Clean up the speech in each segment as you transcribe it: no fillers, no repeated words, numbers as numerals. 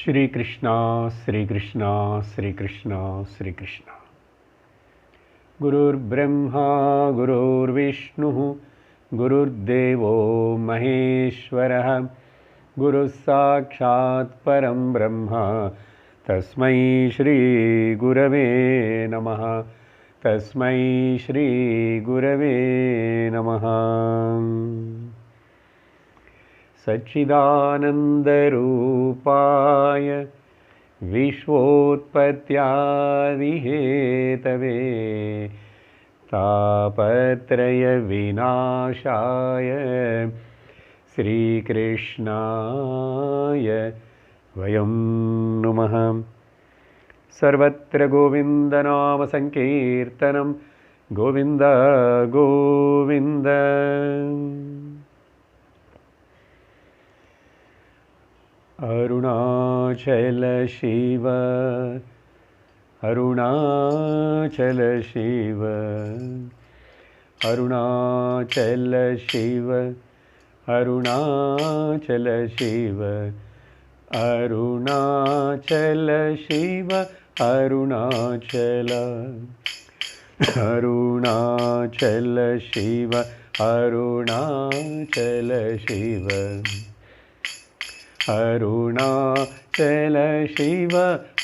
श्रीकृष्ण श्रीकृष्ण श्रीकृष्ण श्रीकृष्ण। गुरुर्ब्रह्मा गुरुर्विष्णुः गुरुर्देवो महेश्वरः गुरुः साक्षात् परं ब्रह्म तस्मै श्रीगुरवे नमः। तस्मै श्रीगुरवे नमः। सच्चिदानन्दरूपाय विश्वोत्पत्त्यादिहेतवे तापत्रयविनाशाय श्रीकृष्णाय वयं नुमः। सर्वत्र गोविन्दनामसङ्कीर्तनं गोविन्द गोविन्द। अरुणाचल शिव अरुणाचल शिव अरुणाचल शिव अरुणाचल शिव अरुणाचल शिव अरुणाचल अरुणाचल शिव अरुणाचल शिव अरुणाचल शिव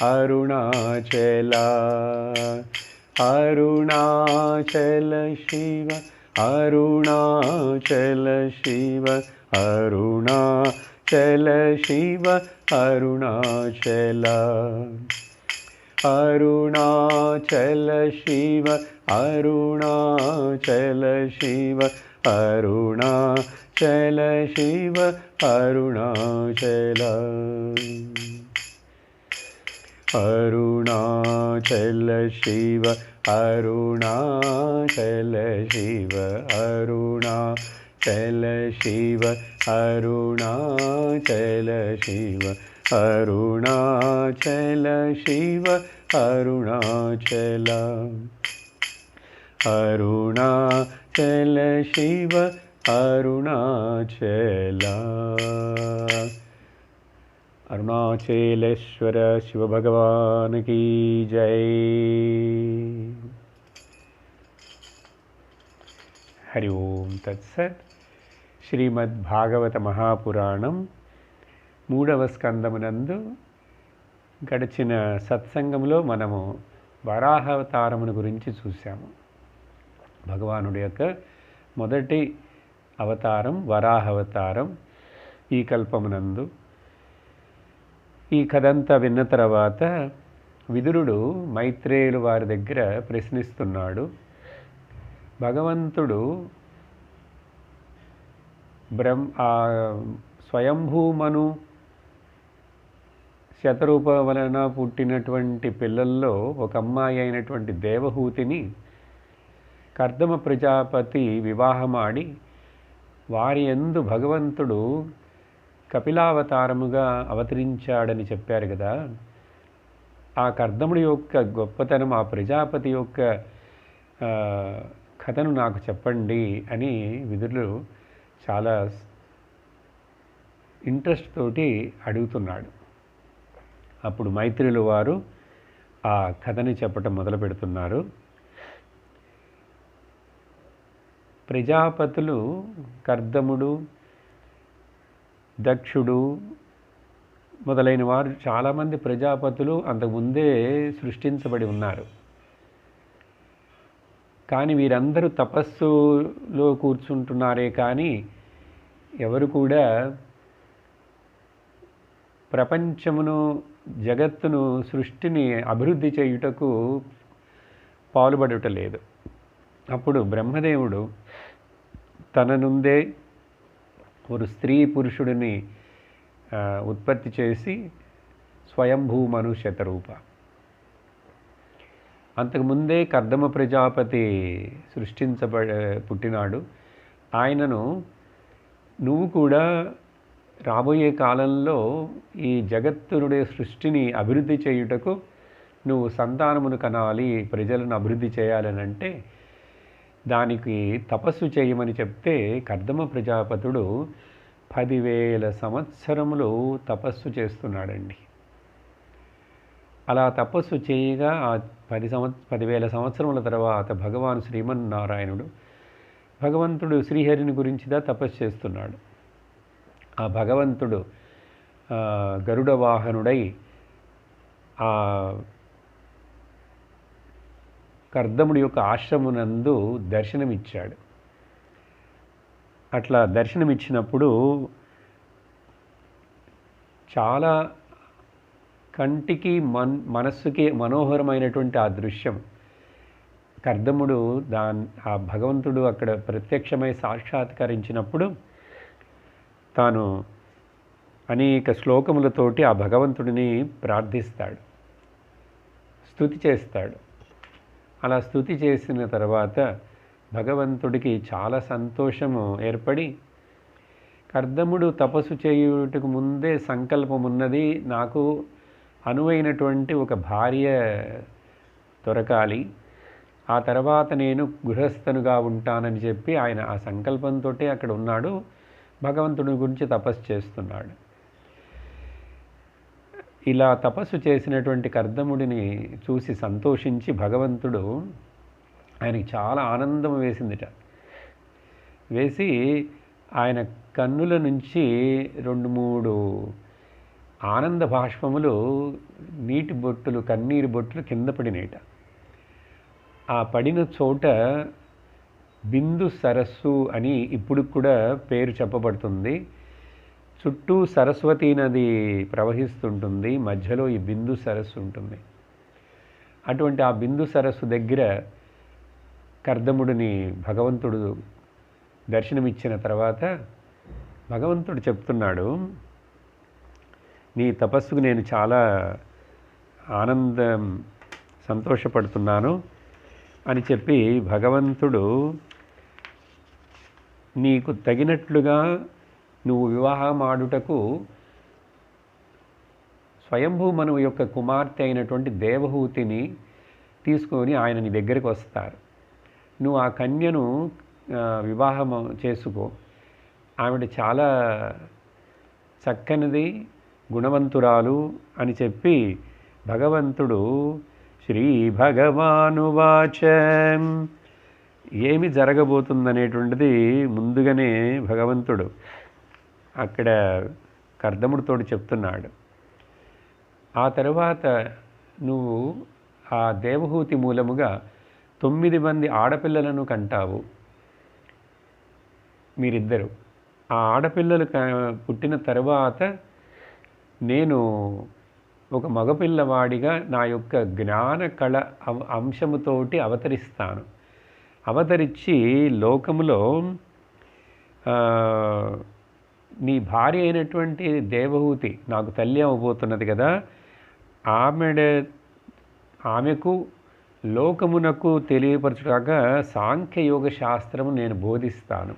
अरुणाचल अरुणाचल शिव अरुणाचल शिव अरुणाचल शिव अरुणाचल अरुणाचल शिव अरुणाचल शिव अरुणाचल शिव अरुणाचल अरुणाचल शिव अरुणाचल शिव अरुणाचल शिव अरुणाचल शिव अरुणाचल शिव अरुणाचल अरुणाचल शिव अरुणाचल। अरुणाचलेश्वर शिव भगवान की जय। हरि ओम तत्सत्। శ్రీమద్భాగవత మహాపురాణం 3వ స్కందమునందు గడిచిన సత్సంగంలో మనము వరాహావతారమును గురించి చూసాము. భగవానుడి యొక్క మొదటి అవతారం వరాహావతారం. ఈ కల్పమునందు ఈ కథంతా విన్న తర్వాత విదురుడు మైత్రేయులు వారి దగ్గర ప్రశ్నిస్తున్నాడు. భగవంతుడు స్వయంభూమను శతరూప వలన పుట్టినటువంటి పిల్లల్లో ఒక అమ్మాయి అయినటువంటి దేవహూతిని కర్దమ ప్రజాపతి వివాహమాడి వారి యందు భగవంతుడు కపిలావతారముగా అవతరించాడని చెప్పారు కదా. ఆ కర్దముడి యొక్క గొప్పతనం, ఆ ప్రజాపతి యొక్క కథను నాకు చెప్పండి అని విదురులు చాలా ఇంట్రెస్ట్ తోటి అడుగుతున్నాడు. అప్పుడు మైత్రేయులు వారు ఆ కథని చెప్పటం మొదలు పెడుతున్నారు. ప్రజాపతులు కర్దముడు, దక్షుడు మొదలైన వారు చాలామంది ప్రజాపతులు అంతకుముందే సృష్టించబడి ఉన్నారు. కానీ వీరందరూ తపస్సులో కూర్చుంటున్నారే కానీ ఎవరు కూడా ప్రపంచమును, జగత్తును, సృష్టిని అభివృద్ధి చేయుటకు పాల్పడటలేదు. అప్పుడు బ్రహ్మదేవుడు తన నుండే ఒక స్త్రీ పురుషుడిని ఉత్పత్తి చేసి స్వయంభూమను శతరూప. అంతకుముందే కర్దమ ప్రజాపతి పుట్టినాడు. ఆయనను నువ్వు కూడా రాబోయే కాలంలో ఈ జగత్తునుడే సృష్టిని అభివృద్ధి చేయుటకు నువ్వు సంతానమును కనాలి, ప్రజలను అభివృద్ధి చేయాలని అంటే దానికి తపస్సు చేయమని చెప్తే కర్దమ ప్రజాపతుడు 10,000 సంవత్సరములు తపస్సు చేస్తున్నాడండి. అలా తపస్సు చేయగా ఆ 10,000 సంవత్సరముల తర్వాత భగవాన్ శ్రీమన్నారాయణుడు భగవంతుడు శ్రీహరిని గురించిదా తపస్సు చేస్తున్నాడు. ఆ భగవంతుడు గరుడ వాహనుడై ఆ కర్దముడి యొక్క ఆశ్రమునందు దర్శనమిచ్చాడు. అట్లా దర్శనమిచ్చినప్పుడు చాలా కంటికి మనస్సుకి మనోహరమైనటువంటి ఆ దృశ్యం. కర్దముడు ఆ భగవంతుడు అక్కడ ప్రత్యక్షమై సాక్షాత్కరించినప్పుడు తాను అనేక శ్లోకములతోటి ఆ భగవంతుడిని ప్రార్థిస్తాడు, స్తుతి చేస్తాడు. అలా స్తుతి చేసిన తర్వాత భగవంతుడికి చాలా సంతోషము ఏర్పడి, కర్దముడు తపస్సు చేయుటకు ముందే సంకల్పం ఉన్నది, నాకు అనువైనటువంటి ఒక భార్య దొరకాలి, ఆ తర్వాత నేను గృహస్థనుగా ఉంటానని చెప్పి ఆయన ఆ సంకల్పంతో అక్కడ ఉన్నాడు. భగవంతుడి గురించి తపస్సు చేస్తున్నాడు. ఇలా తపస్సు చేసినటువంటి కర్దముడిని చూసి సంతోషించి భగవంతుడు ఆయనకి చాలా ఆనందం వేసిందిట. వేసి ఆయన కన్నుల నుంచి 2-3 ఆనంద బాష్పములు, నీటి బొట్టులు, కన్నీరు బొట్టులు కింద పడినాయిట. ఆ పడిన చోట బిందు సరస్సు అని ఇప్పుడు కూడా పేరు చెప్పబడుతుంది. చుట్టూ సరస్వతీ నది ప్రవహిస్తుంటుంది, మధ్యలో ఈ బిందు సరస్సు ఉంటుంది. అటువంటి ఆ బిందు సరస్సు దగ్గర కర్దముడిని భగవంతుడు దర్శనమిచ్చిన తర్వాత భగవంతుడు చెప్తున్నాడు, నీ తపస్సుకు నేను చాలా సంతోషపడుతున్నాను అని చెప్పి భగవంతుడు నీకు తగినట్లుగా నువ్వు వివాహం ఆడుటకు స్వయంభూ మనువు యొక్క కుమార్తె అయినటువంటి దేవహూతిని తీసుకొని ఆయన నీ దగ్గరికి వస్తారు. నువ్వు ఆ కన్యను వివాహం చేసుకో. ఆవిడ చాలా చక్కనిది, గుణవంతురాలు అని చెప్పి భగవంతుడు శ్రీ భగవానువాచ ఏమి జరగబోతుందనేటువంటిది ముందుగానే భగవంతుడు అక్కడ కర్దముడితోటి చెప్తున్నాడు. ఆ తర్వాత నువ్వు ఆ దేవహూతి మూలముగా 9 మంది ఆడపిల్లలను కంటావు. మీరిద్దరు ఆ ఆడపిల్లలు పుట్టిన తర్వాత నేను ఒక మగపిల్లవాడిగా నా యొక్క జ్ఞాన కళ అంశముతోటి అవతరిస్తాను. అవతరించి లోకములో నీ భార్య అయినటువంటి దేవహూతి నాకు తల్లి అవ్వబోతున్నది కదా, ఆమెకు లోకమునకు తెలియపరచుగా సాంఖ్యయోగ శాస్త్రము నేను బోధిస్తాను.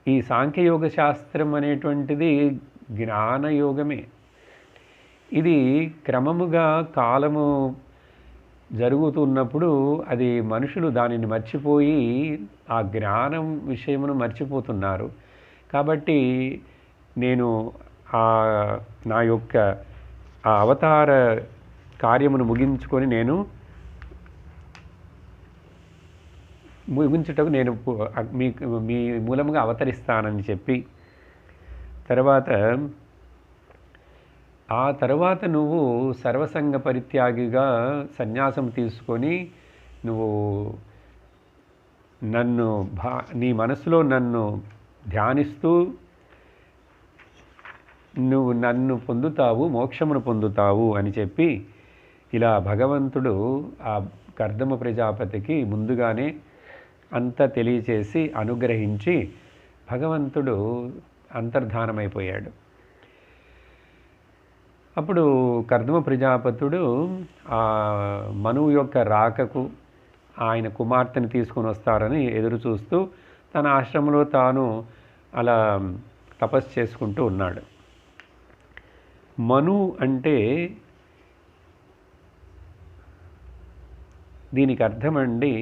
ఈ సాంఖ్యయోగ శాస్త్రం అనేటువంటిది జ్ఞానయోగమే. ఇది క్రమముగా కాలము జరుగుతున్నప్పుడు అది మనుషులు దానిని మర్చిపోయి ఆ జ్ఞానం విషయమును మర్చిపోతున్నారు. కాబట్టి నేను నా యొక్క ఆ అవతార కార్యమును ముగించుకొని నేను ముగించుటకు నేను మీ మూలముగా అవతరిస్తానని చెప్పి ఆ తర్వాత నువ్వు సర్వసంగ పరిత్యాగిగా సన్యాసం తీసుకొని నువ్వు నీ మనసులో నన్ను ధ్యానిస్తూ నువ్వు నన్ను పొందుతావు, మోక్షమును పొందుతావు అని చెప్పి ఇలా భగవంతుడు ఆ కర్దమ ప్రజాపతికి ముందుగానే అంతా తెలియచేసి అనుగ్రహించి భగవంతుడు అంతర్ధానమైపోయాడు. అప్పుడు కర్దమ ప్రజాపతుడు ఆ మనువు యొక్క రాకకు ఆయన కుమార్తెని తీసుకొని వస్తారని ఎదురు చూస్తూ తన ఆశ్రమంలో తాను అలా తపస్సు చేసుకుంటూ ఉన్నాడు. మను అంటే దీనికి అర్థమండి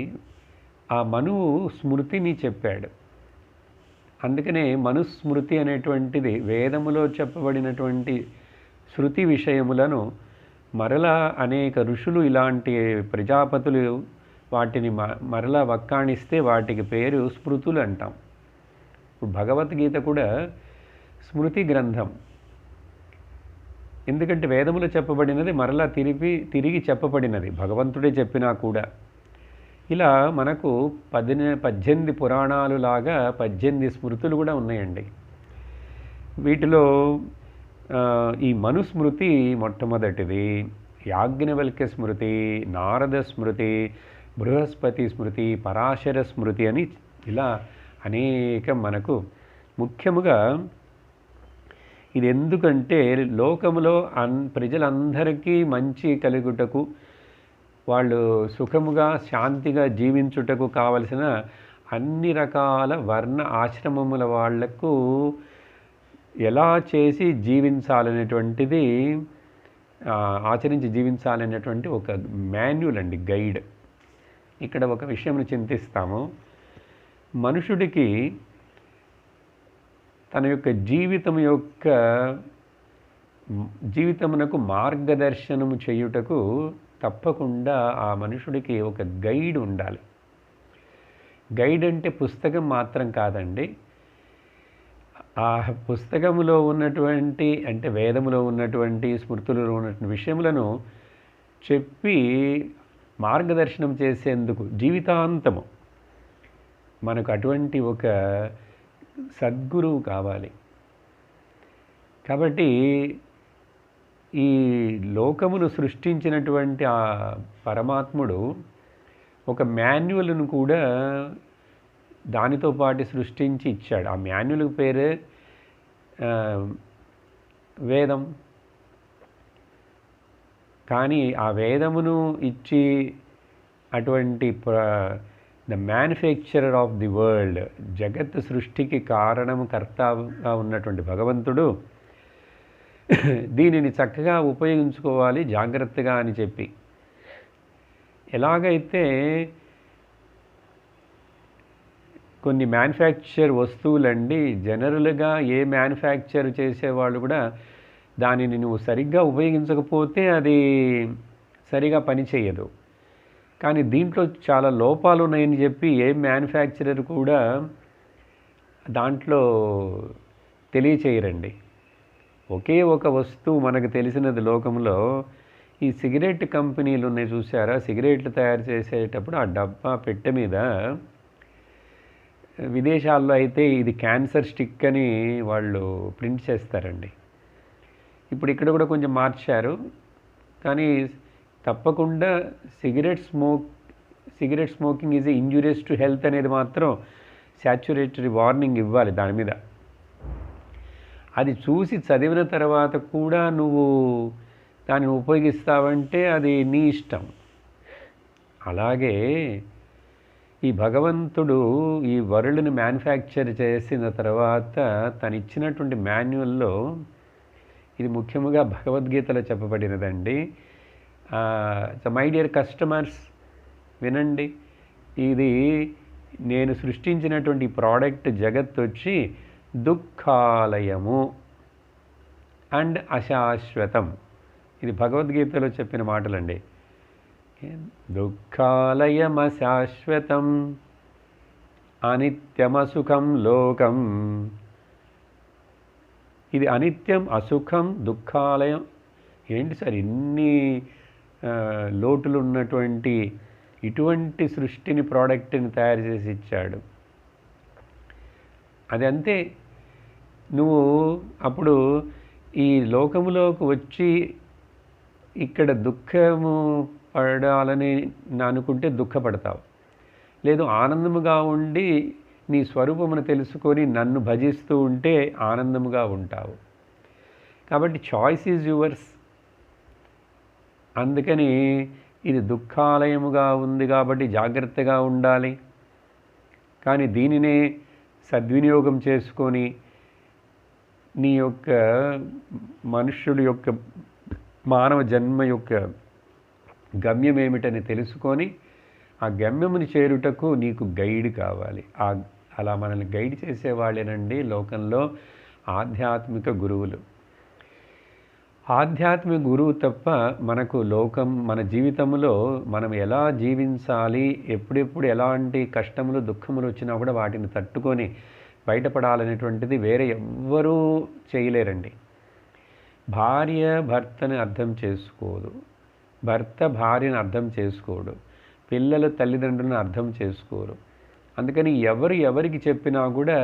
ఆ మనువు స్మృతిని చెప్పాడు. అందుకనే మనుస్మృతి అనేటువంటిది వేదములో చెప్పబడినటువంటి శృతి విషయములను మరలా అనేక ఋషులు ఇలాంటి ప్రజాపతులు వాటిని మరలా వక్కాణిస్తే వాటికి పేరు స్మృతులు అంటాం. ఇప్పుడు భగవద్గీత కూడా స్మృతి గ్రంథం. ఎందుకంటే వేదములో చెప్పబడినది మరలా తిరిగి చెప్పబడినది, భగవంతుడే చెప్పినా కూడా. ఇలా మనకు 18 పురాణాలు లాగా 18 స్మృతులు కూడా ఉన్నాయండి. వీటిలో ఈ మనుస్మృతి మొట్టమొదటిది, యాజ్ఞవల్క్య స్మృతి, నారద స్మృతి, బృహస్పతి స్మృతి, పరాశర స్మృతి అని ఇలా అనేకం మనకు. ముఖ్యముగా ఇది ఎందుకంటే లోకములో ప్రజలందరికీ మంచి కలుగుటకు, వాళ్ళు సుఖముగా శాంతిగా జీవించుటకు కావలసిన అన్ని రకాల వర్ణ ఆశ్రమముల వాళ్లకు ఎలా చేసి జీవించాలనేటువంటిది, ఆచరించి జీవించాలనేటువంటి ఒక మాన్యువల్ అండి, గైడ్. ఇక్కడ ఒక విషయంను చింతిస్తాము. మనుషుడికి తన యొక్క జీవితమునకు మార్గదర్శనము చేయుటకు తప్పకుండా ఆ మనుషుడికి ఒక గైడ్ ఉండాలి. గైడ్ అంటే పుస్తకం మాత్రం కాదండి. ఆ పుస్తకములో ఉన్నటువంటి, అంటే వేదములో ఉన్నటువంటి, స్మృతులలో ఉన్నటువంటి విషయములను చెప్పి మార్గదర్శనం చేసేందుకు జీవితాంతము మనకు అటువంటి ఒక సద్గురువు కావాలి. కాబట్టి ఈ లోకమును సృష్టించినటువంటి ఆ పరమాత్ముడు ఒక మాన్యువల్ను కూడా దానితో పాటు సృష్టించి ఇచ్చాడు. ఆ మాన్యువల్ పేరే వేదం. కానీ ఆ వేదమును ఇచ్చి అటువంటి the manufacturer of the world, జగత్ సృష్టికి కారణము కర్తగా ఉన్నటువంటి భగవంతుడు దీనిని చక్కగా ఉపయోగించుకోవాలి జాగ్రత్తగా అని చెప్పి, ఎలాగైతే కొన్ని మ్యానుఫ్యాక్చర్ వస్తువులండి జనరల్గా ఏ మ్యానుఫ్యాక్చర్ చేసేవాళ్ళు కూడా దానిని నువ్వు సరిగ్గా ఉపయోగించకపోతే అది సరిగా పనిచేయదు. కానీ దీంట్లో చాలా లోపాలు ఉన్నాయని చెప్పి ఏ మ్యానుఫ్యాక్చరర్ కూడా దాంట్లో తెలియచేయరండి. ఒకే ఒక వస్తువు మనకు తెలిసినది లోకంలో, ఈ సిగరెట్ కంపెనీలు ఉన్నాయి చూసారా, సిగరెట్లు తయారు చేసేటప్పుడు ఆ డబ్బా పెట్టె మీద విదేశాల్లో అయితే ఇది క్యాన్సర్ స్టిక్ అని వాళ్ళు ప్రింట్ చేస్తారండి. ఇప్పుడు ఇక్కడ కూడా కొంచెం మార్చారు, కానీ తప్పకుండా cigarette smoking is injurious to health అనేది మాత్రం శాచ్యురేటరీ వార్నింగ్ ఇవ్వాలి దాని మీద. అది చూసి చదివిన తర్వాత కూడా నువ్వు దాన్ని ఉపయోగిస్తావంటే అది నీ ఇష్టం. అలాగే ఈ భగవంతుడు ఈ వరల్డ్ని మ్యానుఫ్యాక్చర్ చేసిన తర్వాత తను ఇచ్చినటువంటి మాన్యువల్లో ఇది ముఖ్యముగా భగవద్గీతలో చెప్పబడినదండి. మై డియర్ కస్టమర్స్ వినండి, ఇది నేను సృష్టించినటువంటి ప్రోడక్ట్ జగత్ వచ్చి దుఃఖాలయము అండ్ అశాశ్వతం. ఇది భగవద్గీతలో చెప్పిన మాటలండి. దుఃఖాలయం అశాశ్వతం అనిత్యమసుఖం లోకం. ఇది అనిత్యం, అసుఖం, దుఃఖాలయం. ఏంటి సార్ ఇన్ని లోటులు ఉన్నటువంటి ఇటువంటి సృష్టిని, ప్రోడక్ట్ని తయారు చేసి ఇచ్చాడు. అది అంతే. నువ్వు అప్పుడు ఈ లోకములోకి వచ్చి ఇక్కడ దుఃఖము పడాలని అనుకుంటే దుఃఖపడతావు, లేదు ఆనందముగా ఉండి నీ స్వరూపమును తెలుసుకొని నన్ను భజిస్తూ ఉంటే ఆనందముగా ఉంటావు. కాబట్టి చాయిస్ ఈజ్ యువర్స్. అందుకని ఇది దుఃఖాలయముగా ఉంది కాబట్టి జాగ్రత్తగా ఉండాలి. కానీ దీనినే సద్వినియోగం చేసుకొని నీ యొక్క మనుష్యుడి యొక్క మానవ జన్మ యొక్క గమ్యం ఏమిటని తెలుసుకొని ఆ గమ్యముని చేరుటకు నీకు గైడ్ కావాలి. అలా మనల్ని గైడ్ చేసేవాళ్ళేనండి లోకంలో ఆధ్యాత్మిక గురువులు. ఆధ్యాత్మిక గురువు తప్ప మనకు లోకం మన జీవితంలో మనం ఎలా జీవించాలి, ఎప్పుడెప్పుడు ఎలాంటి కష్టములు దుఃఖములు వచ్చినా కూడా వాటిని తట్టుకొని బయటపడాలనేటువంటిది వేరే ఎవ్వరూ చేయలేరండి. భార్య భర్తని అర్థం చేసుకోదు, భర్త భార్యను అర్థం చేసుకోడు, పిల్లలు తల్లిదండ్రులను అర్థం చేసుకోరు. అందుకని ఎవరికి చెప్పినా కూడా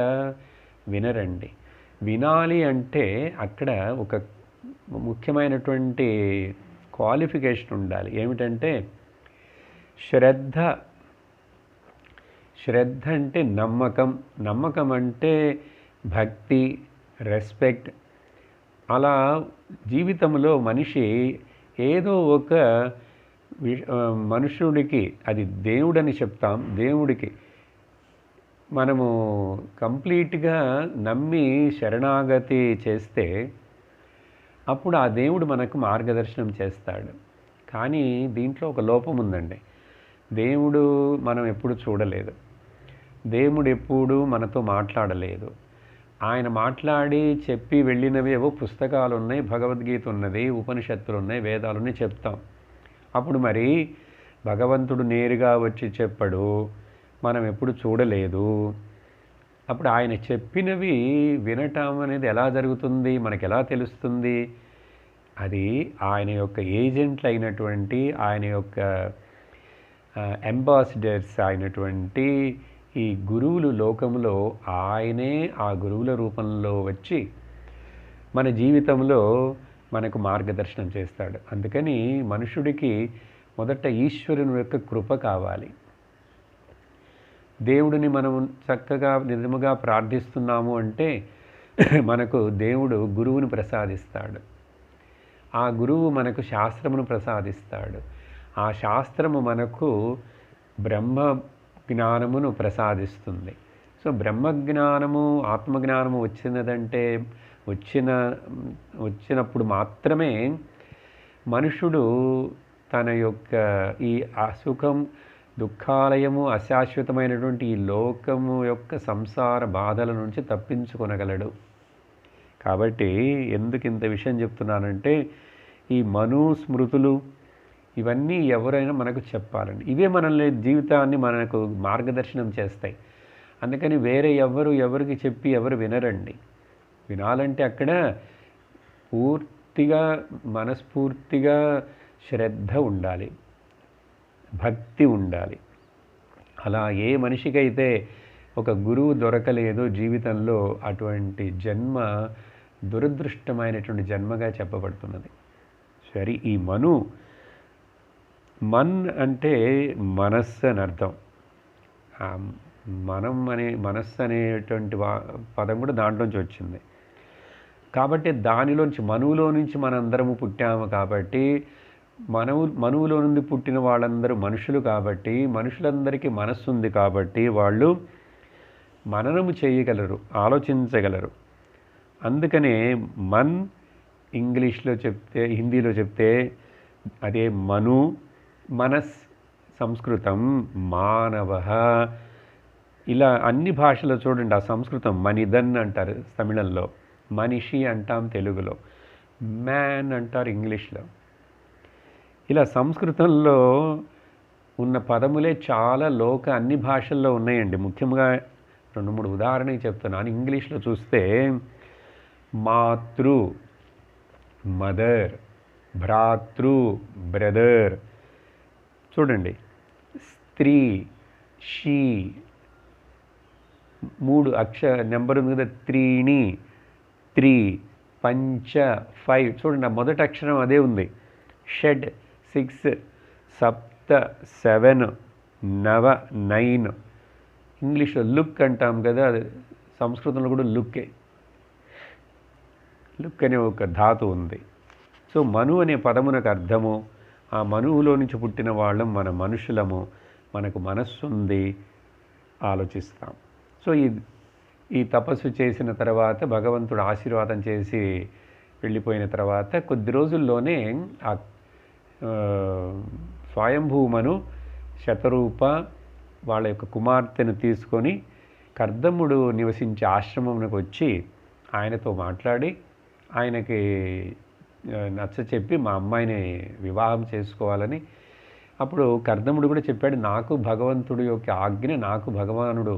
వినరండి. వినాలి అంటే అక్కడ ఒక ముఖ్యమైనటువంటి క్వాలిఫికేషన్ ఉండాలి. ఏమిటంటే శ్రద్ధ. శ్రద్ధ అంటే నమ్మకం, నమ్మకం అంటే భక్తి, రెస్పెక్ట్. అలా జీవితంలో మనిషి ఏదో ఒక మనుషుడికి, అది దేవుడని చెప్తాం, దేవుడికి మనము కంప్లీట్గా నమ్మి శరణాగతి చేస్తే అప్పుడు ఆ దేవుడు మనకు మార్గదర్శనం చేస్తాడు. కానీ దీంట్లో ఒక లోపం ఉందండి. దేవుడు మనం ఎప్పుడు చూడలేదు, దేవుడు ఎప్పుడు మనతో మాట్లాడలేదు. ఆయన మాట్లాడి చెప్పి వెళ్ళినవి ఏవో పుస్తకాలు ఉన్నాయి, భగవద్గీత ఉన్నది, ఉపనిషత్తులు ఉన్నాయి, వేదాలు ఉన్నాయి, చెప్తాం. అప్పుడు మరి భగవంతుడు నేరుగా వచ్చి చెప్పడు, మనం ఎప్పుడు చూడలేదు. అప్పుడు ఆయన చెప్పినవి వినటం అనేది ఎలా జరుగుతుంది, మనకు ఎలా తెలుస్తుంది? అది ఆయన యొక్క ఏజెంట్లు అయినటువంటి, ఆయన యొక్క అంబాసిడర్స్ అయినటువంటి ఈ గురువులు లోకంలో ఆయనే ఆ గురువుల రూపంలో వచ్చి మన జీవితంలో మనకు మార్గదర్శనం చేస్తాడు. అందుకని మనుషుడికి మొదట ఈశ్వరుని యొక్క కృప కావాలి. దేవుడిని మనం చక్కగా నిజముగా ప్రార్థిస్తున్నాము అంటే మనకు దేవుడు గురువుని ప్రసాదిస్తాడు. ఆ గురువు మనకు శాస్త్రమును ప్రసాదిస్తాడు. ఆ శాస్త్రము మనకు బ్రహ్మ జ్ఞానమును ప్రసాదిస్తుంది. సో బ్రహ్మజ్ఞానము, ఆత్మజ్ఞానము వచ్చినదంటే వచ్చినప్పుడు మాత్రమే మనుషుడు తన యొక్క ఈ అసుఖం, దుఃఖాలయము, అశాశ్వతమైనటువంటి ఈ లోకము యొక్క సంసార బాధల నుంచి తప్పించుకొనగలడు. కాబట్టి ఎందుకు ఇంత విషయం చెప్తున్నానంటే ఈ మనుస్మృతులు ఇవన్నీ ఎవరైనా మనకు చెప్పాలండి. ఇవే మనల్ని జీవితాన్ని మనకు మార్గదర్శనం చేస్తాయి. అందుకని వేరే ఎవరికి చెప్పి ఎవరు వినరండి. వినాలంటే అక్కడ పూర్తిగా మనస్ఫూర్తిగా శ్రద్ధ ఉండాలి, భక్తి ఉండాలి. అలా ఏ మనిషికైతే ఒక గురువు దొరకలేదో జీవితంలో అటువంటి జన్మ దురదృష్టమైనటువంటి జన్మగా చెప్పబడుతున్నది. సరే, ఈ మన్ అంటే మనస్సు అని అర్థం. మనస్సు అనేటువంటి పదం కూడా దాంట్లోంచి వచ్చింది. కాబట్టి దానిలోంచి మనువులో నుంచి మనందరము పుట్టాము. కాబట్టి మనువులో నుండి పుట్టిన వాళ్ళందరూ మనుషులు. కాబట్టి మనుషులందరికీ మనస్సు ఉంది. కాబట్టి వాళ్ళు మననము చేయగలరు, ఆలోచించగలరు. అందుకనే మన్ ఇంగ్లీష్లో చెప్తే, హిందీలో చెప్తే అదే మను, మనస్ సంస్కృతం మానవ. ఇలా అన్ని భాషలో చూడండి. ఆ సంస్కృతం మనిదన్ అంటారు తమిళంలో, మనిషి అంటాం తెలుగులో, మ్యాన్ అంటారు ఇంగ్లీష్లో. ఇలా సంస్కృతంలో ఉన్న పదములే చాలా అన్ని భాషల్లో ఉన్నాయండి. ముఖ్యంగా 2-3 ఉదాహరణకి చెప్తున్నాను. ఇంగ్లీష్లో చూస్తే మాతృ, మదర్, భ్రాతృ, బ్రదర్. చూడండి, స్త్రీ, షీ, 3 నెంబర్ ఉంది కదా, 3, 3, పంచ, 5. చూడండి, ఆ మొదటి అక్షరం అదే ఉంది. షడ్, 6, సప్త, 7, నవ, 9. ఇంగ్లీష్లో లుక్ అంటాం కదా, అది సంస్కృతంలో కూడా లుక్కే. లుక్ అనే ఒక ధాతు ఉంది. సో మను అనే పదమునకు అర్థము, ఆ మనువులో నుంచి పుట్టిన వాళ్ళం, మన మనుషులము, మనకు మనస్సు ఉంది, ఆలోచిస్తాం. సో ఈ తపస్సు చేసిన తర్వాత, భగవంతుడు ఆశీర్వాదం చేసి వెళ్ళిపోయిన తర్వాత కొద్ది రోజుల్లోనే ఆ స్వయంభూమను, శతరూప వాళ్ళ యొక్క కుమార్తెను తీసుకొని కర్దముడు నివసించే ఆశ్రమంకు వచ్చి ఆయనతో మాట్లాడి ఆయనకి నచ్చ చెప్పి మా అమ్మాయిని వివాహం చేసుకోవాలని. అప్పుడు కర్దముడు కూడా చెప్పాడు, నాకు భగవంతుడి యొక్క ఆజ్ఞ, నాకు భగవానుడు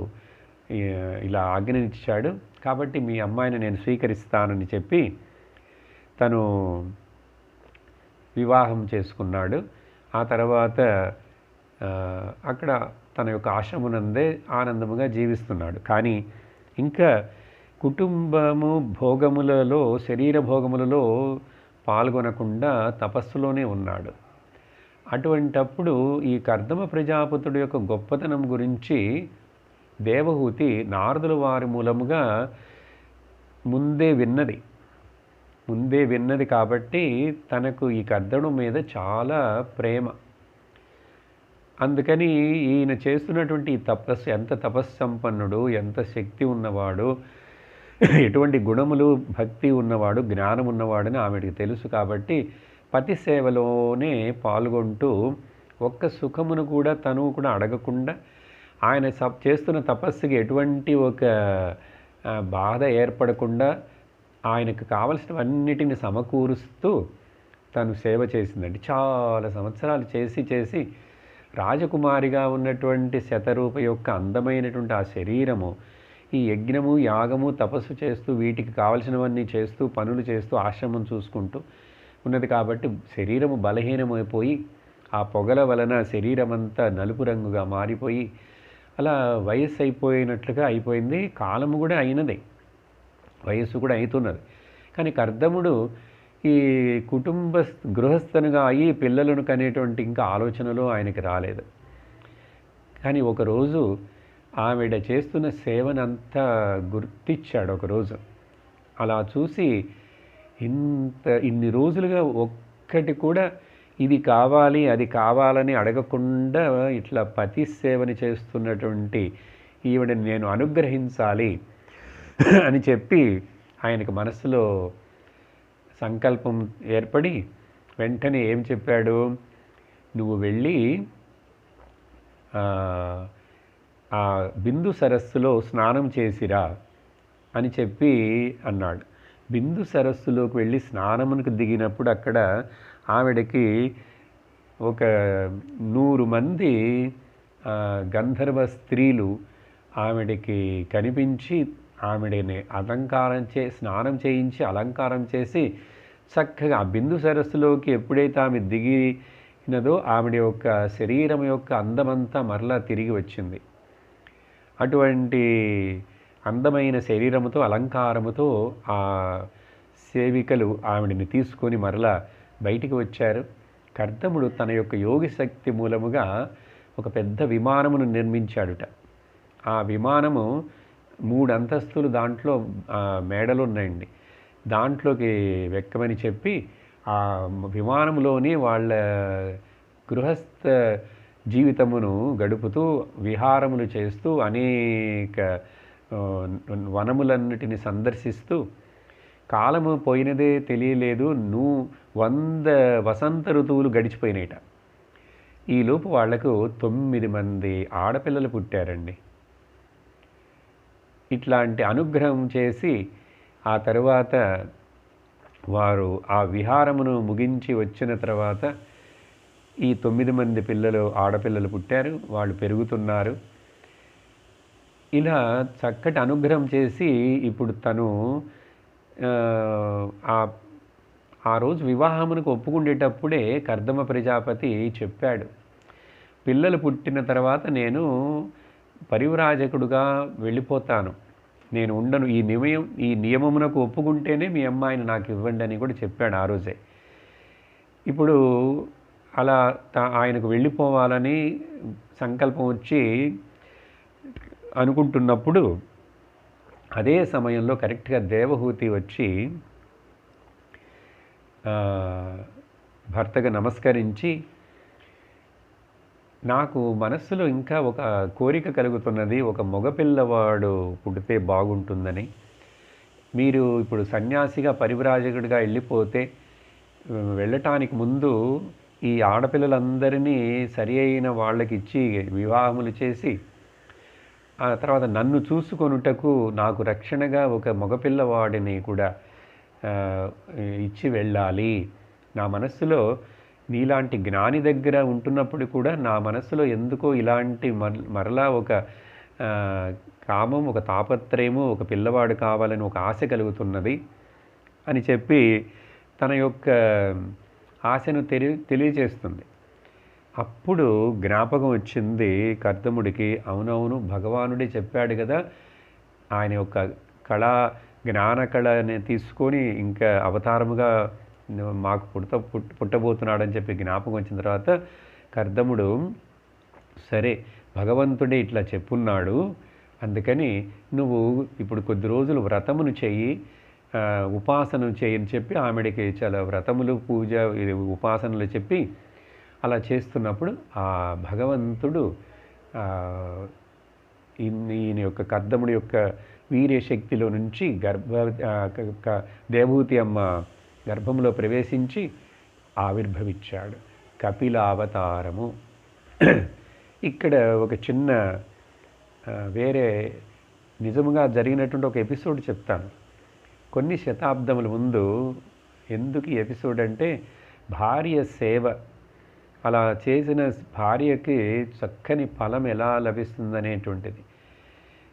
ఇలా ఆజ్ఞనిచ్చాడు, కాబట్టి మీ అమ్మాయిని నేను స్వీకరిస్తానని చెప్పి తను వివాహం చేసుకున్నాడు. ఆ తర్వాత అక్కడ తన యొక్క ఆశ్రమనందే ఆనందముగా జీవిస్తున్నాడు. కానీ ఇంకా కుటుంబము భోగములలో, శరీర భోగములలో పాల్గొనకుండా తపస్సులోనే ఉన్నాడు. అటువంటప్పుడు ఈ కర్దమ ప్రజాపతుడి యొక్క గొప్పతనం గురించి దేవహూతి నారదుల వారి మూలముగా ముందే విన్నది కాబట్టి తనకు ఈ కర్దముడి మీద చాలా ప్రేమ. అందుకని ఈయన చేస్తున్నటువంటి ఈ తపస్సు ఎంత తపస్సంపన్నుడు, ఎంత శక్తి ఉన్నవాడు, ఎటువంటి గుణములు, భక్తి ఉన్నవాడు, జ్ఞానం ఉన్నవాడని ఆమెకి తెలుసు. కాబట్టి పతి సేవలోనే పాల్గొంటూ ఒక్క సుఖమును కూడా తను కూడా అడగకుండా, ఆయన చేస్తున్న తపస్సుకి ఎటువంటి ఒక బాధ ఏర్పడకుండా ఆయనకు కావలసినవన్నిటిని సమకూరుస్తూ తను సేవ చేసిందండి. చాలా సంవత్సరాలు చేసి రాజకుమారిగా ఉన్నటువంటి శతరూప యొక్క అందమైనటువంటి ఆ శరీరము ఈ యజ్ఞము, యాగము, తపస్సు చేస్తూ, వీటికి కావలసినవన్నీ చేస్తూ, పనులు చేస్తూ, ఆశ్రమం చూసుకుంటూ ఉన్నది కాబట్టి శరీరము బలహీనమైపోయి ఆ పొగల వలన శరీరం అంతా నలుపు రంగుగా మారిపోయి అలా వయస్సు అయిపోయినట్లుగా అయిపోయింది. కాలము కూడా అయినదే, వయస్సు కూడా అవుతున్నది. కానీ కర్దముడు ఈ గృహస్థనుగా అయ్యి పిల్లలను కనేటువంటి ఇంకా ఆలోచనలు ఆయనకి రాలేదు. కానీ ఒకరోజు ఆవిడ చేస్తున్న సేవనంతా గుర్తించాడు. ఒకరోజు అలా చూసి ఇన్ని రోజులుగా ఒక్కటి కూడా ఇది కావాలి అది కావాలని అడగకుండా ఇట్లా పతి సేవని చేస్తున్నటువంటి ఈవిడని నేను అనుగ్రహించాలి అని చెప్పి ఆయనకు మనసులో సంకల్పం ఏర్పడి వెంటనే ఏం చెప్పాడు, నువ్వు వెళ్ళి ఆ బిందు సరస్సులో స్నానం చేసిరా అని చెప్పి అన్నాడు. బిందు సరస్సులోకి వెళ్ళి స్నానమునకు దిగినప్పుడు అక్కడ ఆవిడకి ఒక 100 మంది గంధర్వ స్త్రీలు ఆవిడకి కనిపించి ఆవిడని స్నానం చేయించి అలంకారం చేసి చక్కగా ఆ బిందు సరస్సులోకి ఎప్పుడైతే ఆమె దిగినదో ఆవిడ యొక్క శరీరం యొక్క అందమంతా మరలా తిరిగి వచ్చింది. అటువంటి అందమైన శరీరముతో, అలంకారముతో ఆ సేవికలు ఆవిడని తీసుకొని మరలా బయటికి వచ్చారు. కర్దముడు తన యొక్క యోగి శక్తి మూలముగా ఒక పెద్ద విమానమును నిర్మించాడుట. ఆ విమానము 3 అంతస్తులు, దాంట్లో మేడలు ఉన్నాయండి. దాంట్లోకి వెక్కమని చెప్పి ఆ విమానంలోని వాళ్ళ గృహస్థ జీవితమును గడుపుతూ విహారములు చేస్తూ అనేక వనములన్నిటిని సందర్శిస్తూ కాలము పోయినదే తెలియలేదు. 100 వసంత ఋతువులు గడిచిపోయినాయట. ఈలోపు వాళ్లకు 9 మంది ఆడపిల్లలు పుట్టారండి. ఇట్లాంటి అనుగ్రహం చేసి ఆ తరువాత వారు ఆ విహారమును ముగించి వచ్చిన తర్వాత ఈ 9 మంది ఆడపిల్లలు పుట్టారు. వాళ్ళు పెరుగుతున్నారు. ఇలా చక్కటి అనుగ్రహం చేసి ఇప్పుడు తను ఆ రోజు వివాహమునకు ఒప్పుకుండేటప్పుడే కర్దమ ప్రజాపతి చెప్పాడు, పిల్లలు పుట్టిన తర్వాత నేను పరివ్రాజకుడుగా వెళ్ళిపోతాను, నేను ఉండను, ఈ నియమమునకు ఒప్పుకుంటేనే మీ అమ్మాయిని నాకు ఇవ్వండి అని కూడా చెప్పాడు ఆ రోజే. ఇప్పుడు అలా ఆయనకు వెళ్ళిపోవాలని సంకల్పం వచ్చి అనుకుంటున్నప్పుడు అదే సమయంలో కరెక్ట్గా దేవహూతి వచ్చి భర్తగా నమస్కరించి, నాకు మనస్సులో ఇంకా ఒక కోరిక కలుగుతున్నది, ఒక మగపిల్లవాడు పుడితే బాగుంటుందని. మీరు ఇప్పుడు సన్యాసిగా పరివ్రాజకుడిగా వెళ్ళిపోతే వెళ్ళటానికి ముందు ఈ ఆడపిల్లలందరినీ సరి అయిన వాళ్ళకి ఇచ్చి వివాహములు చేసి ఆ తర్వాత నన్ను చూసుకొనుటకు నాకు రక్షణగా ఒక మగపిల్లవాడిని కూడా ఆ, ఇచ్చి వెళ్ళాలి. నా మనస్సులో నీలాంటి జ్ఞాని దగ్గర ఉంటున్నప్పుడు కూడా నా మనస్సులో ఎందుకో ఇలాంటి మరలా ఒక ఆ, కామం, ఒక తాపత్రయము, ఒక పిల్లవాడు కావాలని ఒక ఆశ కలుగుతున్నది అని చెప్పి తన యొక్క ఆశను తెలియజేస్తుంది. అప్పుడు జ్ఞాపకం వచ్చింది కర్దముడికి, అవునవును భగవానుడే చెప్పాడు కదా, ఆయన యొక్క కళా జ్ఞాన కళని తీసుకొని ఇంకా అవతారముగా మాకు పుట్టబోతున్నాడని చెప్పి జ్ఞాపకం వచ్చిన తర్వాత కర్దముడు, సరే భగవంతుడే ఇట్లా చెప్పున్నాడు, అందుకని నువ్వు ఇప్పుడు కొద్ది రోజులు వ్రతమును చెయ్యి, ఉపాసన చేయని చెప్పి ఆమెడికి చాలా వ్రతములు, పూజ, ఉపాసనలు చెప్పి అలా చేస్తున్నప్పుడు ఆ భగవంతుడు ఈయన యొక్క కర్దముడి యొక్క వీర్యశక్తిలో నుంచి దేవహూతి అమ్మ గర్భంలో ప్రవేశించి ఆవిర్భవించాడు. కపిలావతారము. ఇక్కడ ఒక చిన్న వేరే నిజముగా జరిగినటువంటి ఒక ఎపిసోడ్ చెప్తాను. కొన్ని శతాబ్దముల ముందు, ఎందుకు ఈ ఎపిసోడ్ అంటే భార్య సేవ, అలా చేసిన భార్యకి చక్కని ఫలం ఎలా లభిస్తుందనేటువంటిది.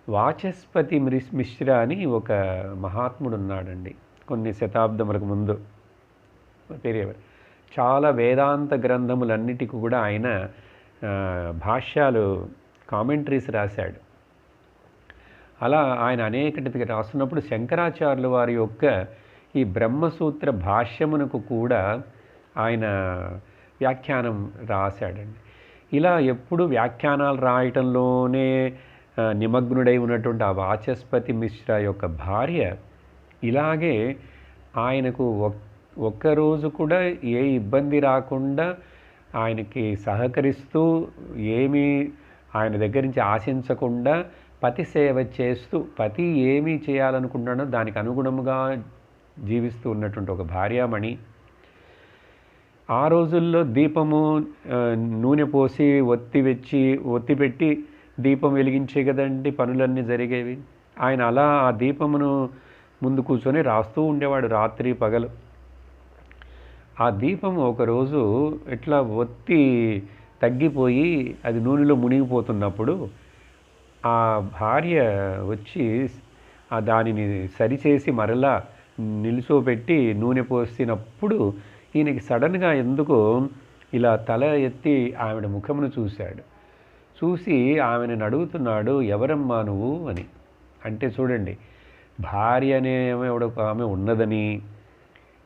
వాచస్పతి మిశ్ర అని ఒక మహాత్ముడు ఉన్నాడండి, కొన్ని శతాబ్దములకు ముందు. పెరియవారు చాలా వేదాంత గ్రంథములన్నిటికీ కూడా ఆయన భాష్యాలు, కామెంటరీస్ రాశాడు. అలా ఆయన అనేకటికి రాస్తున్నప్పుడు శంకరాచార్యుల వారి యొక్క ఈ బ్రహ్మసూత్ర భాష్యమునకు కూడా ఆయన వ్యాఖ్యానం రాశాడండి. ఇలా ఎప్పుడు వ్యాఖ్యానాలు రాయటంలోనే నిమగ్నుడై ఉన్నటువంటి ఆ వాచస్పతి మిశ్ర యొక్క భార్య ఇలాగే ఆయనకు ఒక్కరోజు కూడా ఏ ఇబ్బంది రాకుండా ఆయనకి సహకరిస్తూ, ఏమీ ఆయన దగ్గర నుంచి ఆశించకుండా పతి సేవ చేస్తూ, పతి ఏమీ చేయాలనుకుంటాడో దానికి అనుగుణముగా జీవిస్తూ ఉన్నటువంటి ఒక భార్యామణి. ఆ రోజుల్లో దీపము నూనె పోసి ఒత్తి పెట్టి దీపం వెలిగించే కదండి పనులన్నీ జరిగేవి. ఆయన అలా ఆ దీపమును ముందు కూర్చొని రాస్తూ ఉండేవాడు రాత్రి పగలు. ఆ దీపం ఒకరోజు ఇట్లా ఒత్తి తగ్గిపోయి అది నూనెలో మునిగిపోతున్నప్పుడు ఆ భార్య వచ్చి దానిని సరిచేసి మరలా నిలుచోబెట్టి నూనె పోసినప్పుడు ఈయనకి సడన్గా ఎందుకో ఇలా తల ఎత్తి ఆవిడ ముఖమును చూశాడు. చూసి ఆమెను అడుగుతున్నాడు, ఎవరమ్మా నువ్వు అని. అంటే చూడండి, భార్య అనే ఆమె ఉన్నదని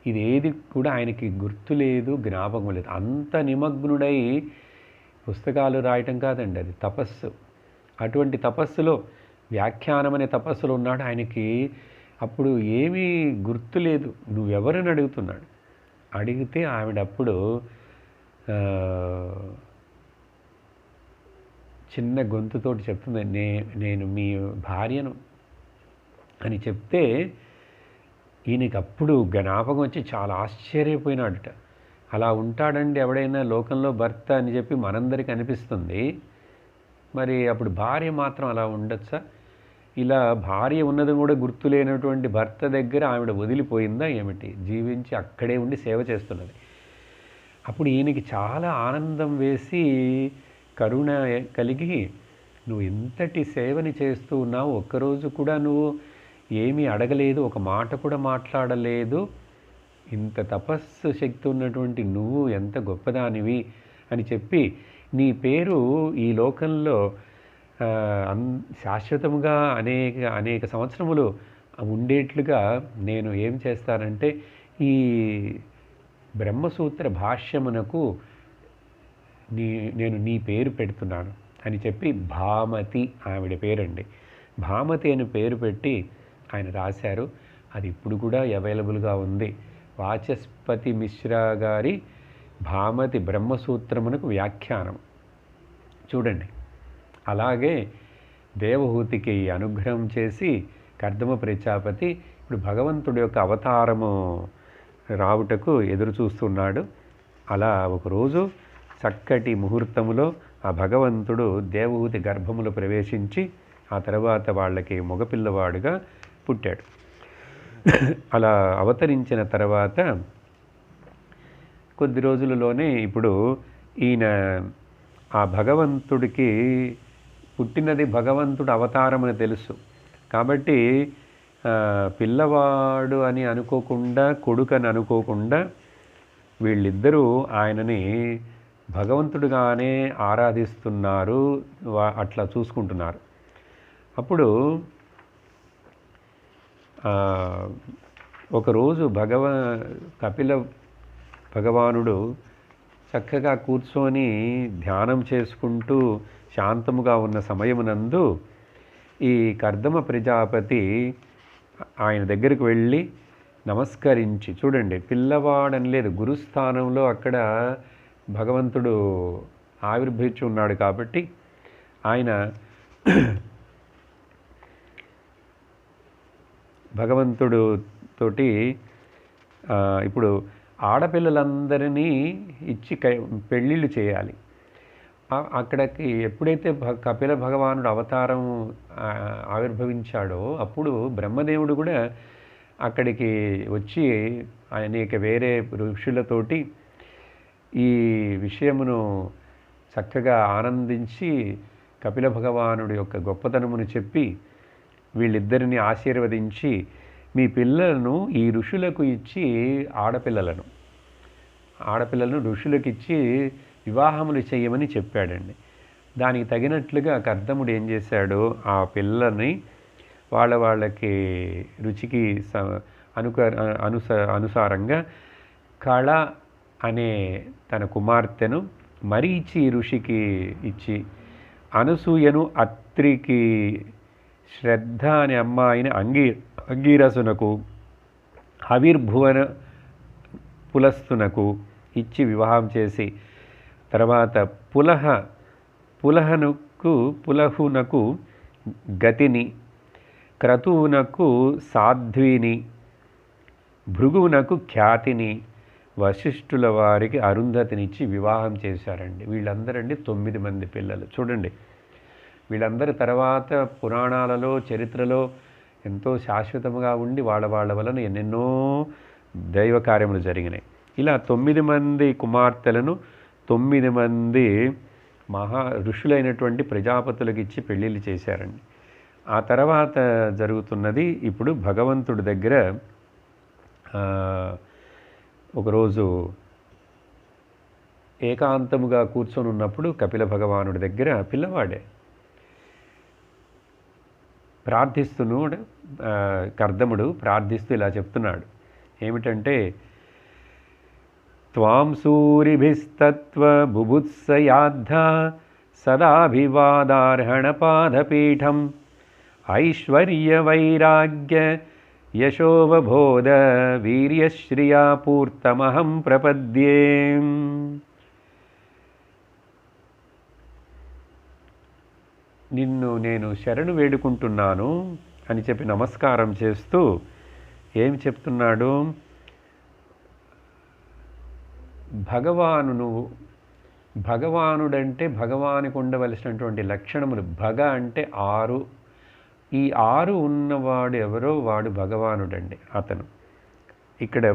ఇదేది కూడా ఆయనకి గుర్తు లేదు, జ్ఞాపకం లేదు. అంత నిమగ్నుడై పుస్తకాలు రాయటం కాదండి, అది తపస్సు. అటువంటి తపస్సులో, వ్యాఖ్యానం అనే తపస్సులో ఉన్నాడు. ఆయనకి అప్పుడు ఏమీ గుర్తు లేదు. నువ్వెవరని అడుగుతున్నాడు. అడిగితే ఆవిడప్పుడు చిన్న గొంతుతోటి చెప్తుంది, నేను మీ భార్యను అని చెప్తే ఈయనకి అప్పుడు జ్ఞాపకం వచ్చి చాలా ఆశ్చర్యపోయినాడట. అలా ఉంటాడండి ఎవడైనా లోకంలో భర్త అని చెప్పి మనందరికీ అనిపిస్తుంది. మరి అప్పుడు భార్య మాత్రం అలా ఉండొచ్చా? ఇలా భార్య ఉన్నది కూడా గుర్తులేనటువంటి భర్త దగ్గర ఆవిడ వదిలిపోయిందా ఏమిటి? జీవించి అక్కడే ఉండి సేవ చేస్తున్నది. అప్పుడు ఈయనకి చాలా ఆనందం వేసి, కరుణ కలిగి, నువ్వు ఇంతటి సేవని చేస్తూ ఉన్నావు, ఒక్కరోజు కూడా నువ్వు ఏమీ అడగలేదు, ఒక మాట కూడా మాట్లాడలేదు, ఇంత తపస్సు శక్తి ఉన్నటువంటి నువ్వు ఎంత గొప్పదానివి అని చెప్పి, నీ పేరు ఈ లోకంలో శాశ్వతముగా అనేక సంవత్సరములు ఉండేట్లుగా నేను ఏం చేస్తానంటే ఈ బ్రహ్మసూత్ర భాష్యమునకు నేను నీ పేరు పెడుతున్నాను అని చెప్పి, భామతి ఆవిడ పేరండి, భామతి అని పేరు పెట్టి ఆయన రాశారు. అది ఇప్పుడు కూడా అవైలబుల్గా ఉంది. వాచస్పతి మిశ్రా గారి భామతి బ్రహ్మసూత్రమునకు వ్యాఖ్యానం చూడండి. అలాగే దేవహూతికి అనుగ్రహం చేసి కర్దమ ప్రజాపతి ఇప్పుడు భగవంతుడి యొక్క అవతారము రావుటకు ఎదురు చూస్తున్నాడు. అలా ఒకరోజు చక్కటి ముహూర్తములో ఆ భగవంతుడు దేవహూతి గర్భములో ప్రవేశించి ఆ తర్వాత వాళ్ళకి మగపిల్లవాడుగా పుట్టాడు. అలా అవతరించిన తర్వాత కొద్ది రోజులలోనే ఇప్పుడు ఈయన ఆ భగవంతుడికి పుట్టినది భగవంతుడు అవతారం అని తెలుసు కాబట్టి పిల్లవాడు అని అనుకోకుండా కొడుకని అనుకోకుండా వీళ్ళిద్దరూ ఆయనని భగవంతుడిగానే ఆరాధిస్తున్నారు, అట్లా చూసుకుంటున్నారు. అప్పుడు ఒకరోజు కపిల భగవానుడు చక్కగా కూర్చొని ధ్యానం చేసుకుంటూ శాంతముగా ఉన్న సమయమునందు ఈ కర్దమ ప్రజాపతి ఆయన దగ్గరికి వెళ్ళి నమస్కరించి, చూడండి పిల్లవాడని లేదు, గురుస్థానంలో అక్కడ భగవంతుడు ఆవిర్భవించి ఉన్నాడు కాబట్టి ఆయన భగవంతుడు తోటి ఇప్పుడు ఆడపిల్లలందరినీ ఇచ్చి పెళ్ళిళ్ళు చేయాలి. అక్కడికి ఎప్పుడైతే కపిల భగవానుడు అవతారం ఆవిర్భవించాడో అప్పుడు బ్రహ్మదేవుడు కూడా అక్కడికి వచ్చి అనేక వేరే ఋషులతోటి ఈ విషయమును చక్కగా ఆనందించి కపిల భగవానుడి యొక్క గొప్పతనమును చెప్పి వీళ్ళిద్దరిని ఆశీర్వదించి మీ పిల్లలను ఈ ఋషులకు ఇచ్చి ఆడపిల్లలను ఋషులకు ఇచ్చి వివాహములు చేయమని చెప్పాడండి. దానికి తగినట్లుగా కర్దముడు ఏం చేశాడు, ఆ పిల్లని వాళ్ళకి రుచికి అనుసారంగా కళ అనే తన కుమార్తెను మరీచి ఋషికి ఇచ్చి, అనసూయను అత్రికి, శ్రద్ధ అనే అమ్మాయిని అంగీరసునకు, హవిర్భువన పులస్తునకు ఇచ్చి వివాహం చేసి, తర్వాత పులహునకు గతిని, క్రతువునకు సాధ్విని, భృగువునకు ఖ్యాతిని, వశిష్ఠుల వారికి అరుంధతినిచ్చి వివాహం చేశారండి. వీళ్ళందరండి 9 మంది పిల్లలు. చూడండి, వీళ్ళందరి తర్వాత పురాణాలలో చరిత్రలో ఎంతో శాశ్వతంగా ఉండి వాళ్ళ వలన ఎన్నెన్నో దైవ కార్యములు జరిగినాయి. ఇలా 9 మంది కుమార్తెలను 9 మంది ఋషులైనటువంటి ప్రజాపతులకు ఇచ్చి పెళ్ళిళ్ళు చేశారండి. ఆ తర్వాత జరుగుతున్నది, ఇప్పుడు భగవంతుడి దగ్గర ఒకరోజు ఏకాంతముగా కూర్చొని ఉన్నప్పుడు కపిల భగవానుడి దగ్గర పిల్లవాడే ప్రార్థిస్తున్నాడు. కర్దముడు ప్రార్థిస్తూ ఇలా చెప్తున్నాడు, ఏమిటంటే, త్వాం సూరిభిస్తత్వ బుభుత్సయాద్ధ సదాభివాదార్హణపాదపీఠం ఐశ్వర్య వైరాగ్య యశోవబోధ వీర్యశ్రియా పూర్తమహం ప్రపద్యే. నిన్ను నేను శరణు వేడుకుంటున్నాను అని చెప్పి నమస్కారం చేస్తూ ఏం చెప్తున్నాడు, భగవానుడంటే భగవానికి ఉండవలసినటువంటి లక్షణములు. భగ అంటే 6. ఈ 6 ఉన్నవాడు ఎవరో వాడు భగవానుడండి. అతను ఇక్కడ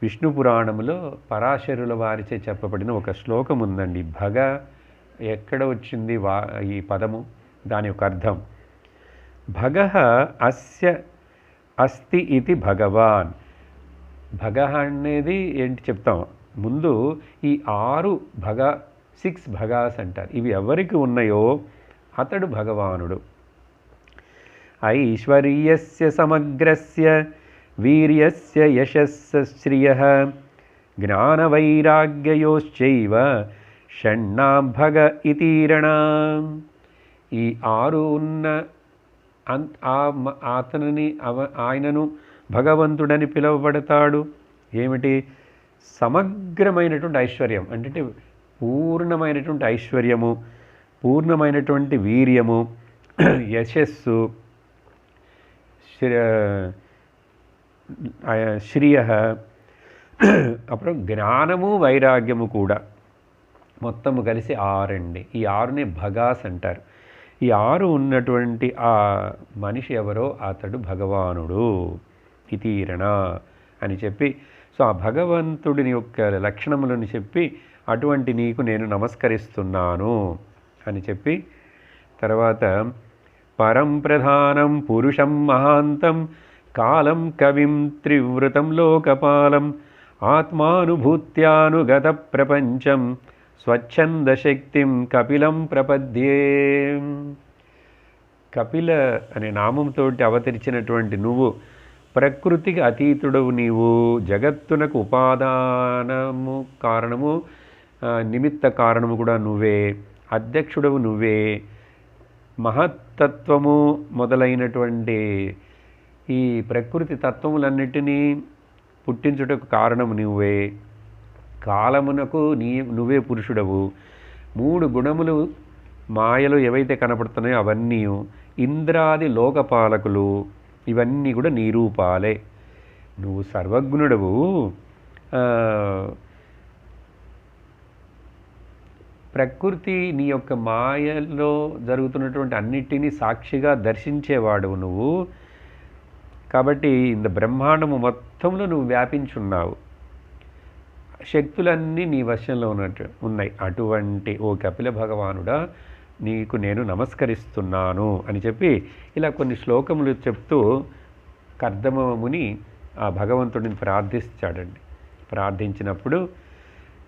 విష్ణు పురాణంలో పరాశరుల వారిచే చెప్పబడిన ఒక శ్లోకం ఉందండి. భగ ఎక్కడ వచ్చింది ఈ పదము, దాని యొక్క అర్థం, భగః అస్య అస్తి ఇది భగవాన్. భగ అనేది ఏంటి చెప్తాం ముందు. ఈ 6 భగాస్ అంటారు. ఇవి ఎవరికి ఉన్నాయో అతడు భగవానుడు. ఐశ్వర్యస్య సమగ్రస్య వీర్యస్య యశస్య శ్రియః జ్ఞానవైరాగ్యయోశ్చైవ షణ్ణాం భగ ఇతీరణాం. ఈ 6 ఉన్న ఆయనను భగవంతుడని పిలువబడతాడు. ఏమిటి? సమగ్రమైనటువంటి ఐశ్వర్యం అంటే పూర్ణమైనటువంటి ఐశ్వర్యము, పూర్ణమైనటువంటి వీర్యము, యశస్సు, శ్రియ, అప్పుడు జ్ఞానము వైరాగ్యము కూడా మొత్తము కలిసి 6 అండి. ఈ 6నే భగాస్ అంటారు. ఈ 6 ఉన్నటువంటి ఆ మనిషి ఎవరో అతడు భగవానుడు ఇతీరణ అని చెప్పి, సో ఆ భగవంతుడిని యొక్క లక్షణములను చెప్పి అటువంటి నీకు నేను నమస్కరిస్తున్నాను అని చెప్పి, తర్వాత పరం ప్రధానం పురుషం మహాంతం కాలం కవిం త్రివృతం లోకపాలం ఆత్మానుభూత్యానుగత ప్రపంచం స్వచ్ఛంద శక్తిం కపిలం ప్రపద్యే. కపిల అనే నామంతో అవతరించినటువంటి నువ్వు ప్రకృతికి అతీతుడవు, నీవు జగత్తునకు ఉపాదానము కారణము, నిమిత్త కారణము కూడా నువ్వే, అధ్యక్షుడవు నువ్వే, మహత్తత్వము మొదలైనటువంటి ఈ ప్రకృతి తత్వములన్నిటినీ పుట్టించుటకు కారణము నువ్వే, కాలమునకు నువ్వే పురుషుడవు, 3 గుణములు మాయలో ఏవైతే కనపడుతున్నాయో అవన్నీ, ఇంద్రాది లోకపాలకులు, ఇవన్నీ కూడా నీ రూపాలే. నువ్వు సర్వజ్ఞుడవు, ప్రకృతి నీ యొక్క మాయలో జరుగుతున్నటువంటి అన్నిటినీ సాక్షిగా దర్శించేవాడువు నువ్వు. కాబట్టి ఇంత బ్రహ్మాండము మొత్తంలో నువ్వు వ్యాపించున్నావు, శక్తులన్నీ నీ వశంలో ఉన్నాయి. అటువంటి ఓ కపిల భగవానుడా నీకు నేను నమస్కరిస్తున్నాను అని చెప్పి ఇలా కొన్ని శ్లోకములు చెప్తూ కర్దమ ముని ఆ భగవంతుడిని ప్రార్థిస్తాడండి. ప్రార్థించినప్పుడు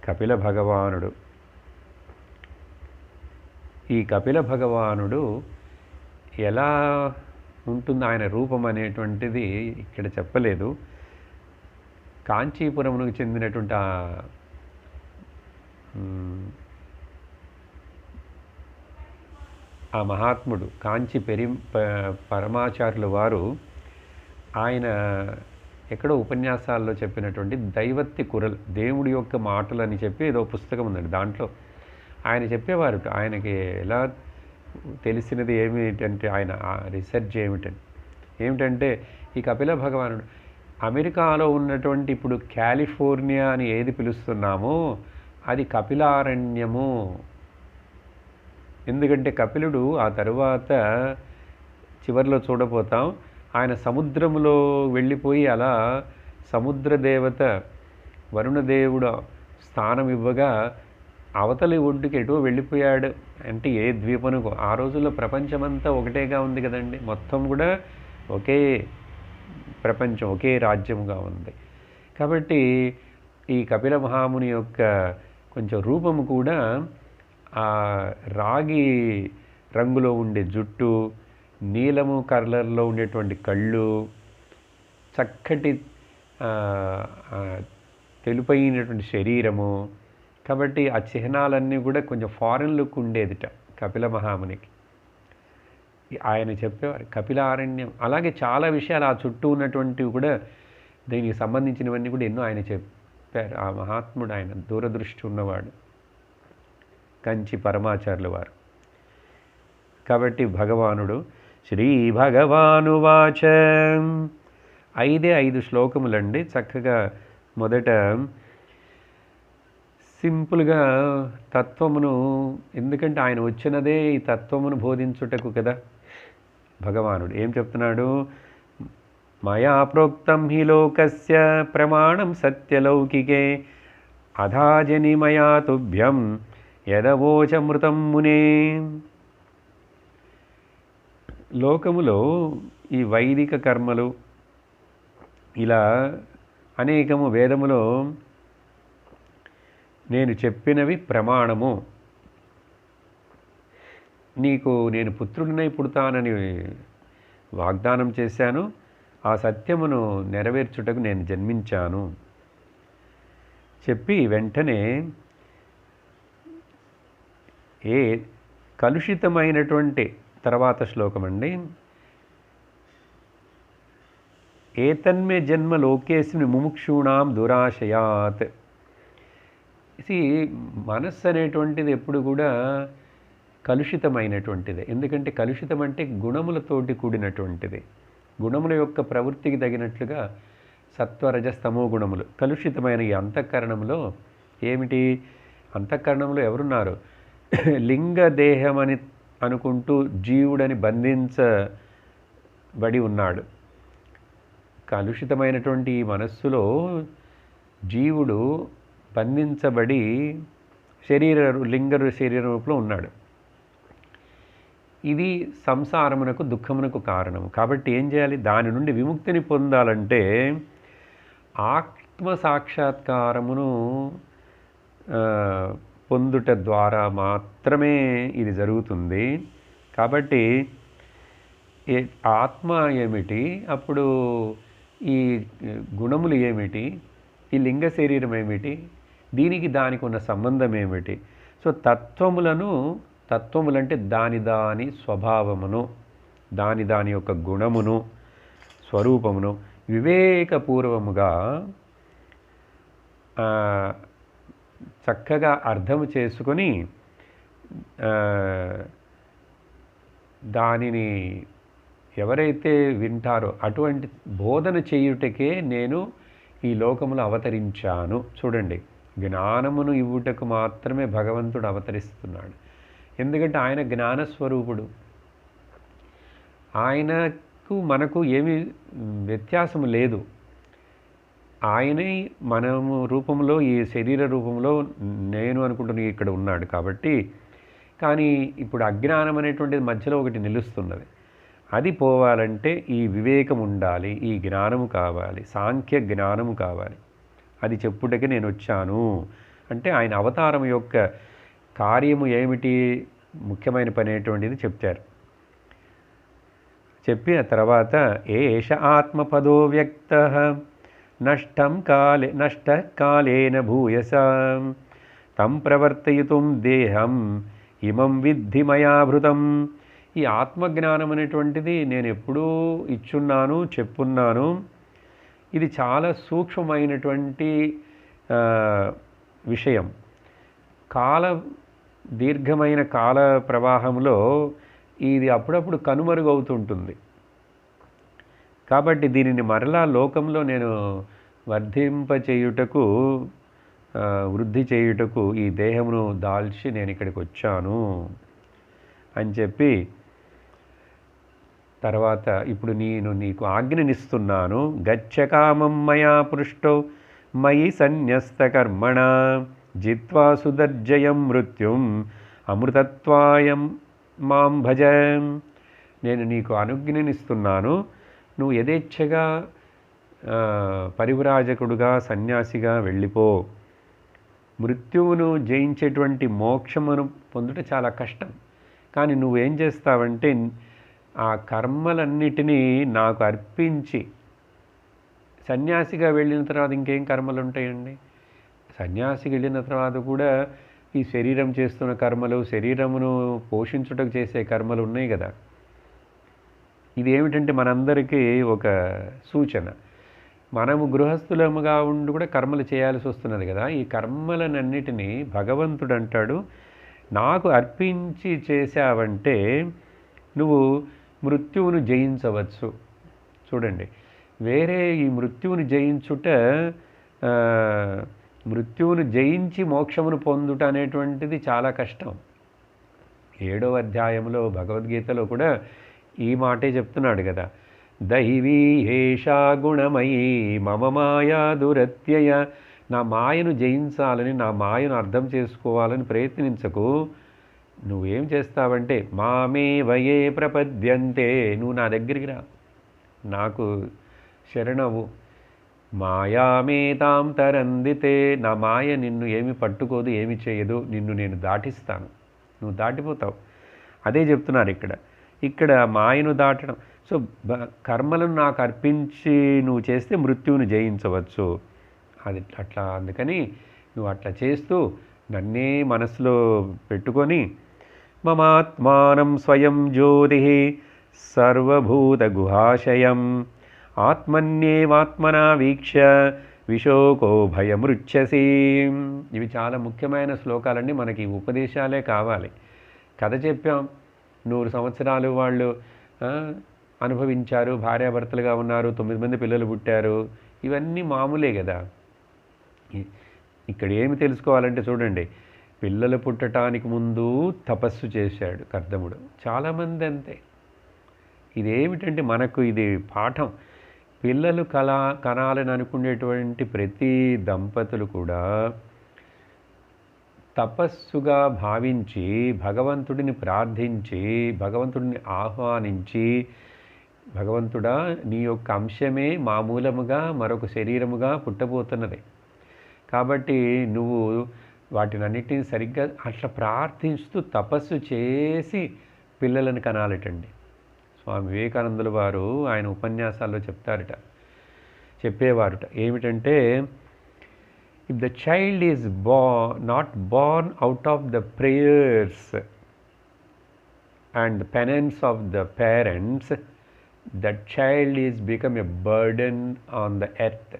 కపిల భగవానుడు, ఈ కపిల భగవానుడు ఎలా ఉంటుంది ఆయన రూపం అనేటువంటిది ఇక్కడ చెప్పలేదు. కాంచీపురమునకు చెందినటువంటి ఆ మహాత్ముడు కాంచి పరమాచార్యుల వారు, ఆయన ఎక్కడో ఉపన్యాసాల్లో చెప్పినటువంటి దైవత్తి కురల్, దేవుడి యొక్క మాటలు అని చెప్పి ఏదో పుస్తకం ఉందండి. దాంట్లో ఆయన చెప్పేవారు, ఆయనకి ఎలా తెలిసినది ఏమిటంటే, ఆయన రీసెర్చ్ ఏమిటంటే ఈ కపిల భగవానుడు అమెరికాలో ఉన్నటువంటి ఇప్పుడు కాలిఫోర్నియా అని ఏది పిలుస్తున్నామో అది కపిలారణ్యము. ఎందుకంటే కపిలుడు ఆ తరువాత చివరిలో చూడబోతాం, ఆయన సముద్రంలో వెళ్ళిపోయి అలా సముద్ర దేవత వరుణదేవుడు స్థానం ఇవ్వగా అవతలి ఒడ్డుకి ఎటో వెళ్ళిపోయాడు. అంటే ఏ ద్వీపనుకో, ఆ రోజుల్లో ప్రపంచమంతా ఒకటేగా ఉంది కదండి, మొత్తం కూడా ఒకే ప్రపంచం, ఒకే రాజ్యముగా ఉంది. కాబట్టి ఈ కపిల మహాముని యొక్క కొంచెం రూపము కూడా ఆ రాగి రంగులో ఉండే జుట్టు, నీలము కలర్లో ఉండేటువంటి కళ్ళు, చక్కటి తెలుపైనటువంటి శరీరము. కాబట్టి ఆ చిహ్నాలన్నీ కూడా కొంచెం ఫారెన్ లుక్ ఉండేదిట కపిల మహామునికి. ఆయన చెప్పేవారు కపిలారణ్యం. అలాగే చాలా విషయాలు ఆ చుట్టూ ఉన్నటువంటివి కూడా, దీనికి సంబంధించినవన్నీ కూడా ఎన్నో ఆయన చెప్పారు. ఆ మహాత్ముడు ఆయన దూరదృష్టి ఉన్నవాడు, కంచి పరమాచార్యుల వారు. కాబట్టి భగవానుడు శ్రీ భగవానువాచ 5 శ్లోకములండి. చక్కగా మొదట సింపుల్గా తత్వమును, ఎందుకంటే ఆయన వచ్చినదే ఈ తత్వమును బోధించుటకు కదా. భగవానుడు ఏం చెప్తున్నాడు, మయా ప్రోక్తం హి లోకస్య ప్రమాణం సత్యలౌకికే అధాజని మయా తుభ్యం యదవోచమృతం మునే. లోకములో ఈ వైదిక కర్మలు ఇలా అనేకము వేదములో నేను చెప్పినవి ప్రమాణము. నీకు నేను పుత్రుడినై పుడతానని వాగ్దానం చేశాను, ఆ సత్యమును నెరవేర్చుటకు నేను జన్మించాను చెప్పి వెంటనే ఏ కలుషితమైనటువంటి తర్వాత శ్లోకం అండి, ఏతన్మే జన్మ లోకేస్మిన్ ముముక్షూణాం దురాశయాత్. ఇది మనస్సు అనేటువంటిది ఎప్పుడు కూడా కలుషితమైనటువంటిది. ఎందుకంటే కలుషితం అంటే గుణములతోటి కూడినటువంటిది. గుణముల యొక్క ప్రవృత్తికి తగినట్లుగా సత్వరజస్తమో గుణములు కలుషితమైన ఈ అంతఃకరణంలో ఏమిటి, అంతఃకరణంలో ఎవరున్నారు, లింగ దేహమని అనుకుంటూ జీవుడని బంధించబడి ఉన్నాడు. కలుషితమైనటువంటి ఈ మనస్సులో జీవుడు బంధించబడి లింగ శరీర రూపంలో ఉన్నాడు. ఇది సంసారమునకు దుఃఖమునకు కారణం. కాబట్టి ఏం చేయాలి? దాని నుండి విముక్తిని పొందాలంటే ఆత్మ సాక్షాత్కారమును పొందుట ద్వారా మాత్రమే ఇది జరుగుతుంది. కాబట్టి ఆత్మ ఏమిటి, అప్పుడు ఈ గుణములు ఏమిటి, ఈ లింగ శరీరం ఏమిటి, దీనికి దానికి ఉన్న సంబంధం ఏమిటి? సో తత్వములంటే దాని స్వభావమును, దాని యొక్క గుణమును, స్వరూపమును వివేకపూర్వముగా చక్కగా అర్థం చేసుకొని దానిని ఎవరైతే వింటారో అటువంటి బోధన చేయుటకే నేను ఈ లోకములో అవతరించాను. చూడండి, జ్ఞానమును ఇవ్వుటకు మాత్రమే భగవంతుడు అవతరిస్తున్నాడు. ఎందుకంటే ఆయన జ్ఞానస్వరూపుడు. ఆయనకు మనకు ఏమీ వ్యత్యాసము లేదు. ఆయనే మనము రూపంలో, ఈ శరీర రూపంలో నేను అనుకుంటున్న ఇక్కడ ఉన్నాడు. కాబట్టి కానీ ఇప్పుడు అజ్ఞానం అనేటువంటిది మధ్యలో ఒకటి నిలుస్తున్నది. అది పోవాలంటే ఈ వివేకం ఉండాలి, ఈ జ్ఞానము కావాలి, సాంఖ్య జ్ఞానము కావాలి. అది చెప్పుటకి నేను వచ్చాను అంటే ఆయన అవతారం యొక్క కార్యము ఏమిటి, ముఖ్యమైన పని అనేటువంటిది చెప్తారు. చెప్పి ఆ తర్వాత ఏష ఆత్మపదో వ్యక్త నష్ట కాలేన భూయస తం ప్రవర్తయితుం దేహం ఇమం విద్ధి మయాభృతం. ఈ ఆత్మజ్ఞానం అనేటువంటిది నేను ఎప్పుడూ ఇచ్చున్నాను, చెప్పున్నాను. ఇది చాలా సూక్ష్మమైనటువంటి విషయం. దీర్ఘమైన కాల ప్రవాహంలో ఇది అప్పుడప్పుడు కనుమరుగవుతుంటుంది. కాబట్టి దీనిని మరలా లోకంలో నేను వర్ధింపచేయుటకు, వృద్ధి చేయుటకు ఈ దేహమును దాల్చి నేను ఇక్కడికి వచ్చాను అని చెప్పి తర్వాత ఇప్పుడు నేను నీకు ఆజ్ఞనిస్తున్నాను. గచ్చకామం మయా పృష్టో మయి సన్యస్త కర్మణ జిత్వా సుదర్జయం మృత్యుం అమృతత్వాయం మాం భజ. నేను నీకు అనుజ్ఞనిస్తున్నాను, నువ్వు యథేచ్ఛగా పరివ్రాజకుడుగా, సన్యాసిగా వెళ్ళిపో. మృత్యువును జయించేటువంటి మోక్షమును పొందుట చాలా కష్టం. కానీ నువ్వేం చేస్తావంటే ఆ కర్మలన్నిటినీ నాకు అర్పించి, సన్యాసిగా వెళ్ళిన తర్వాత ఇంకేం కర్మలు ఉంటాయండి? సన్యాసికి వెళ్ళిన తర్వాత కూడా ఈ శరీరం చేస్తున్న కర్మలు, శరీరమును పోషించుటకు చేసే కర్మలు ఉన్నాయి కదా. ఇది ఏమిటంటే మనందరికీ ఒక సూచన. మనము గృహస్థులముగా ఉండి కూడా కర్మలు చేయాల్సి వస్తున్నది కదా. ఈ కర్మలనన్నిటినీ భగవంతుడు అంటాడు, నాకు అర్పించి చేశావంటే నువ్వు మృత్యువును జయించవచ్చు. చూడండి, వేరే ఈ మృత్యువును జయించి మోక్షమును పొందుట అనేటువంటిది చాలా కష్టం. 7వ అధ్యాయంలో భగవద్గీతలో కూడా ఈ మాటే చెప్తున్నాడు కదా. దైవీ ఏషా గుణమయీ మమ మాయా దురత్యయ. నా మాయను జయించాలని, నా మాయను అర్థం చేసుకోవాలని ప్రయత్నించకు. నువ్వేం చేస్తావంటే మామే వయే ప్రపద్యంతే, నువ్వు నా దగ్గరికి రా, నాకు శరణవు. మాయామేతాం తరందితే, నా మాయ నిన్ను ఏమి పట్టుకోదు, ఏమి చేయదు, నిన్ను నేను దాటిస్తాను, నువ్వు దాటిపోతావు. అదే చెప్తున్నారు ఇక్కడ మాయను దాటడం. సో కర్మలను నాకు అర్పించి నువ్వు చేస్తే మృత్యువును జయించవచ్చు. అది అట్లా, అందుకని నువ్వు అట్లా చేస్తూ నన్నే మనసులో పెట్టుకొని మమాత్మానం స్వయం జ్యోతి సర్వభూత గుహాశయం ఆత్మన్యేవాత్మనా వీక్ష్య విశోకో భయమృచ్ఛసి. ఇవి చాలా ముఖ్యమైన శ్లోకాలండి. మనకి ఈ ఉపదేశాలే కావాలి. కథ చెప్పాం, 100 సంవత్సరాలు వాళ్ళు అనుభవించారు, భార్యాభర్తలుగా ఉన్నారు, 9 మంది పిల్లలు పుట్టారు, ఇవన్నీ మామూలే కదా. ఇక్కడ ఏమి తెలుసుకోవాలంటే చూడండి, పిల్లలు పుట్టడానికి ముందు తపస్సు చేశాడు కర్దముడు. చాలామంది అంతే. ఇదేమిటంటే మనకు ఇది పాఠం. పిల్లలు కనాలని అనుకునేటువంటి ప్రతి దంపతులు కూడా తపస్సుగా భావించి భగవంతుడిని ప్రార్థించి భగవంతుడిని ఆహ్వానించి, భగవంతుడా నీ యొక్క అంశమే మా మూలముగా మరొక శరీరముగా పుట్టబోతున్నది, కాబట్టి నువ్వు వాటినన్నిటిని సరిగ్గా అట్లా ప్రార్థిస్తూ తపస్సు చేసి పిల్లలను కనాలటండి. స్వామి వివేకానందుల వారు ఆయన ఉపన్యాసాల్లో చెప్పేవారుట ఏమిటంటే, if the child is not born out of the prayers and penance of the parents, that child is become a burden on the earth.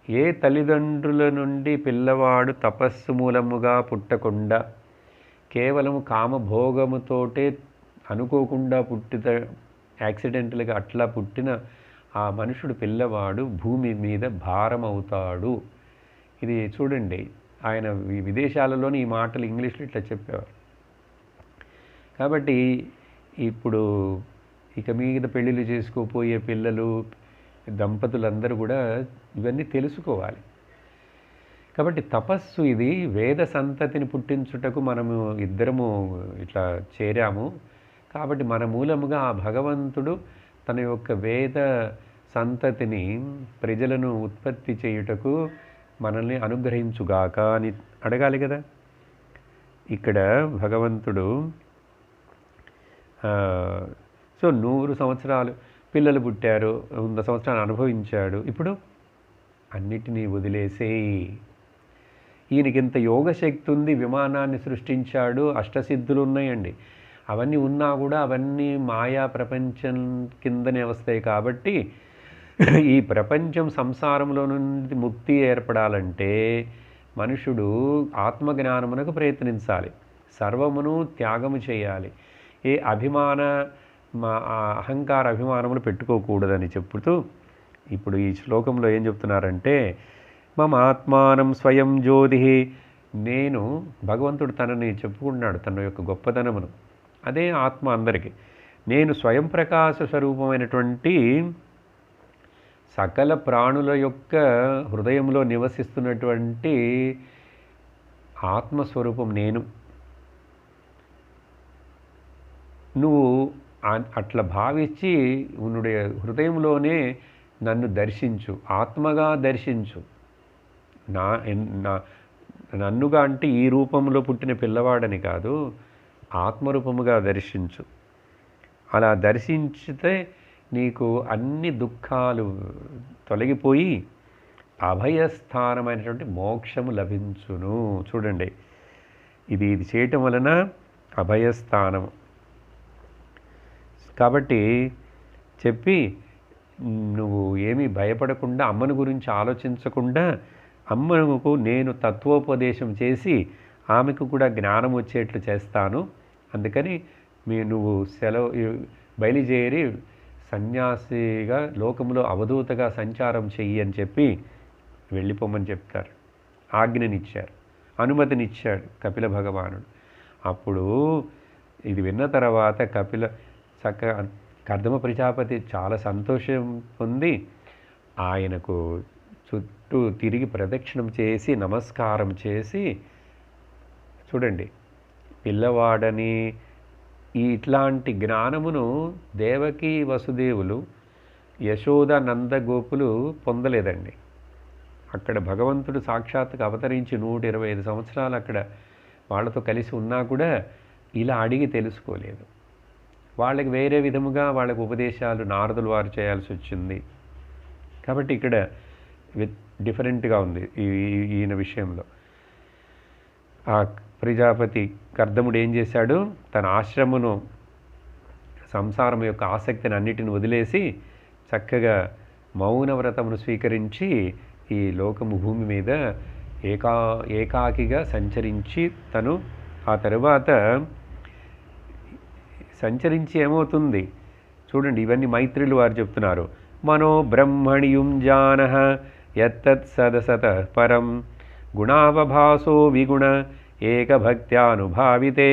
ఏ తల్లిదండ్రుల నుండి పిల్లవాడు తపస్సు మూలముగా పుట్టకుండా కేవలము కామభోగముతోటే అనుకోకుండా యాక్సిడెంటల్గా అట్లా పుట్టిన ఆ మనుషుడు పిల్లవాడు భూమి మీద భారం అవుతాడు. ఇది చూడండి, ఆయన విదేశాలలోని ఈ మాటలు ఇంగ్లీష్లో ఇట్లా చెప్పేవారు. కాబట్టి ఇప్పుడు ఇక మీద పెళ్ళిళ్ళు చేసుకోపోయే పిల్లలు దంపతులందరూ కూడా ఇవన్నీ తెలుసుకోవాలి. కాబట్టి తపస్సు ఇది వేద సంతతిని పుట్టించుటకు మనము ఇద్దరము ఇట్లా చేరాము. కాబట్టి మన మూలముగా ఆ భగవంతుడు తన యొక్క వేద సంతతిని ప్రజలను ఉత్పత్తి చేయుటకు మనల్ని అనుగ్రహించుగాక అని అడగాలి కదా. ఇక్కడ భగవంతుడు 100 సంవత్సరాలు పిల్లలు పుట్టారు, 100 సంవత్సరాలు అనుభవించాడు, ఇప్పుడు అన్నిటినీ వదిలేసేయి. ఈయనకి ఇంత యోగశక్తి ఉంది, విమానాన్ని సృష్టించాడు, అష్టసిద్ధులు ఉన్నాయండి. అవన్నీ ఉన్నా కూడా అవన్నీ మాయా ప్రపంచం కిందనే వస్తాయి. కాబట్టి ఈ ప్రపంచం సంసారంలో నుండి ముక్తి ఏర్పడాలంటే మనుషుడు ఆత్మజ్ఞానమునకు ప్రయత్నించాలి, సర్వమును త్యాగము చేయాలి, ఏ అహంకార అభిమానములు పెట్టుకోకూడదని చెప్పుతూ ఇప్పుడు ఈ శ్లోకంలో ఏం చెప్తున్నారంటే, మమ ఆత్మానం స్వయం జ్యోతి, నేను భగవంతుడు తనని చెప్పుకుంటున్నాడు తన యొక్క గొప్పతనమును. అదే ఆత్మ అందరికీ. నేను స్వయం ప్రకాశ స్వరూపమైనటువంటి సకల ప్రాణుల యొక్క హృదయంలో నివసిస్తున్నటువంటి ఆత్మస్వరూపం నేను. నువ్వు అట్లా భావించి నుడి హృదయంలోనే నన్ను దర్శించు, ఆత్మగా దర్శించు. నన్నుగా అంటే ఈ రూపంలో పుట్టిన పిల్లవాడని కాదు, ఆత్మరూపముగా దర్శించు. అలా దర్శించితే నీకు అన్ని దుఃఖాలు తొలగిపోయి అభయస్థానమైనటువంటి మోక్షము లభించును. చూడండి, ఇది చేయటం వలన అభయస్థానము. కాబట్టి చెప్పి నువ్వు ఏమీ భయపడకుండా, అమ్మను గురించి ఆలోచించకుండా, అమ్మకు నేను తత్వోపదేశం చేసి ఆమెకు కూడా జ్ఞానం వచ్చేట్లు చేస్తాను, అందుకని నువ్వు బయలుదేరి సన్యాసిగా లోకంలో అవధూతగా సంచారం చెయ్యి అని చెప్పి వెళ్ళిపోమని చెప్తారు. ఆజ్ఞనిచ్చారు, అనుమతినిచ్చాడు కపిల భగవానుడు. అప్పుడు ఇది విన్న తర్వాత కర్దమ ప్రజాపతి చాలా సంతోషం పొంది ఆయనకు చుట్టూ తిరిగి ప్రదక్షిణం చేసి నమస్కారం చేసి, చూడండి పిల్లవాడని ఇట్లాంటి జ్ఞానమును దేవకి వసుదేవులు, యశోద నందగోపులు పొందలేదండి. అక్కడ భగవంతుడు సాక్షాత్తుగా అవతరించి 125 సంవత్సరాలు అక్కడ వాళ్ళతో కలిసి ఉన్నా కూడా ఇలా అడిగి తెలుసుకోలేదు. వాళ్ళకి వేరే విధముగా వాళ్ళకు ఉపదేశాలు నారదులు వారు చేయాల్సి వచ్చింది. కాబట్టి ఇక్కడ డిఫరెంట్గా ఉంది ఈయన విషయంలో. ఆ ప్రజాపతి కర్దముడు ఏం చేశాడు, తన ఆశ్రమను సంసారం యొక్క ఆసక్తిని అన్నిటిని వదిలేసి చక్కగా మౌనవ్రతమును స్వీకరించి ఈ లోకము భూమి మీద ఏకాకిగా సంచరించి తను ఆ తరువాత సంచరించి ఏమవుతుంది చూడండి. ఇవన్నీ మైత్రులు వారు చెప్తున్నారు. మనో బ్రహ్మణియుం జానః యత్తత్ సదసత పరం గుణావభాసో విగుణ ఏకభక్త్యానుభావితే.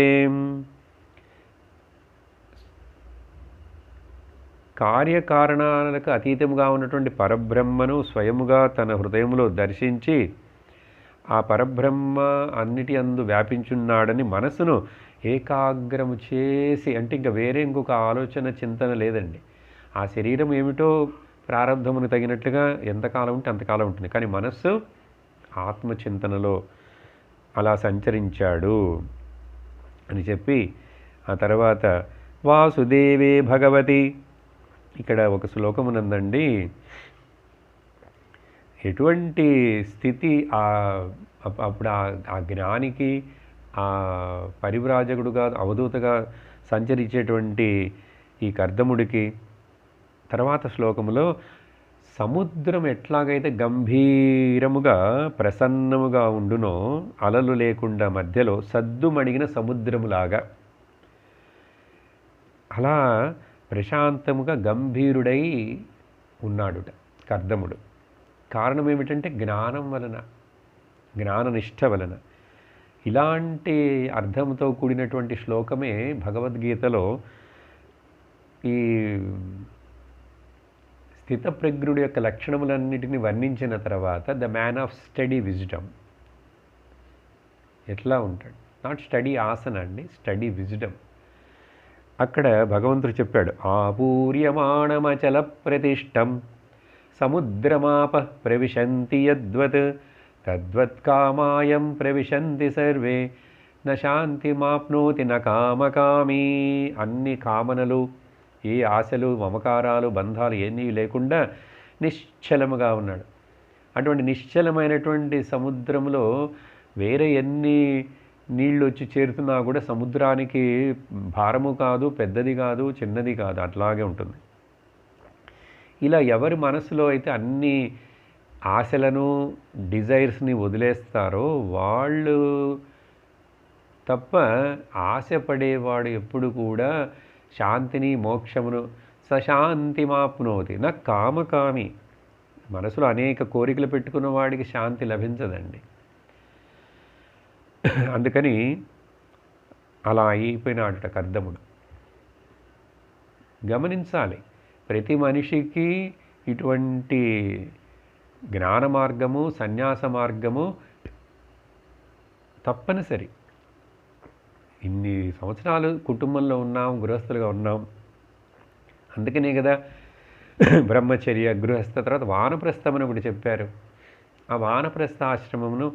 కార్యకారణాలకు అతీతముగా ఉన్నటువంటి పరబ్రహ్మను స్వయముగా తన హృదయంలో దర్శించి ఆ పరబ్రహ్మ అన్నిటి అందు వ్యాపించున్నాడని మనసును ఏకాగ్రము చేసి, అంటే ఇంకా వేరే ఇంకొక ఆలోచన చింతన లేదండి. ఆ శరీరం ఏమిటో ప్రారంధమును తగినట్లుగా ఎంతకాలం ఉంటే అంతకాలం ఉంటుంది, కానీ మనస్సు ఆత్మచింతనలో అలా సంచరించాడు అని చెప్పి ఆ తర్వాత వాసుదేవే భగవతి, ఇక్కడ ఒక శ్లోకమునందండి, ఎటువంటి స్థితి అప్పుడు ఆ జ్ఞానికి, ఆ పరివ్రాజకుడుగా అవధూతగా సంచరించేటువంటి ఈ కర్దముడికి, తర్వాత శ్లోకములో సముద్రం ఎట్లాగైతే గంభీరముగా ప్రసన్నముగా ఉండునో, అలలు లేకుండా మధ్యలో సద్దుమణిగిన సముద్రములాగా అలా ప్రశాంతముగా గంభీరుడై ఉన్నాడుట కర్దముడు. కారణం ఏమిటంటే జ్ఞానం వలన, జ్ఞాననిష్ట వలన. ఇలాంటి అర్థంతో కూడినటువంటి శ్లోకమే భగవద్గీతలో ఈ స్థితప్రజ్ఞుడి యొక్క లక్షణములన్నిటిని వర్ణించిన తర్వాత the man of study wisdom ఎట్లా ఉంటాడు, నాట్ స్టడీ ఆసన అండి, స్టడీ విజ్డమ్. అక్కడ భగవంతుడు చెప్పాడు, ఆపూర్యమాణమచల ప్రతిష్టం సముద్రమాప ప్రవిశంతి యద్వత్ తద్వత్కామాయం ప్రవిశంతి సర్వే న శాంతిమాప్నోతి న కామకామీ. అన్ని కామనలు, ఏ ఆశలు, మమకారాలు, బంధాలు ఏమీ లేకుండా నిశ్చలముగా ఉన్నాడు. అటువంటి నిశ్చలమైనటువంటి సముద్రంలో వేరే ఎన్ని నీళ్ళు వచ్చి చేరుతున్నా కూడా సముద్రానికి భారము కాదు, పెద్దది కాదు, చిన్నది కాదు, అట్లాగే ఉంటుంది. ఇలా ఎవరి మనసులో అయితే అన్ని ఆశలను, డిజైర్స్ని వదిలేస్తారో వాళ్ళు తప్ప ఆశపడేవాడు ఎప్పుడు కూడా శాంతిని, మోక్షమును సశాంతిమాప్నోతి నా కామకామి. మనసులో అనేక కోరికలు పెట్టుకున్న వాడికి శాంతి లభించదండి. అందుకని అలా అయిపోయినాడట కర్దముడు. గమనించాలి, ప్రతి మనిషికి ఇటువంటి జ్ఞాన మార్గము, సన్యాస మార్గము తప్పనిసరి. ఇన్ని సంవత్సరాలు కుటుంబంలో ఉన్నాం, గృహస్థులుగా ఉన్నాం. అందుకనే కదా బ్రహ్మచర్య, గృహస్థ, తర్వాత వానప్రస్థం అని ఒకటి చెప్పారు. ఆ వానప్రస్థ ఆశ్రమమును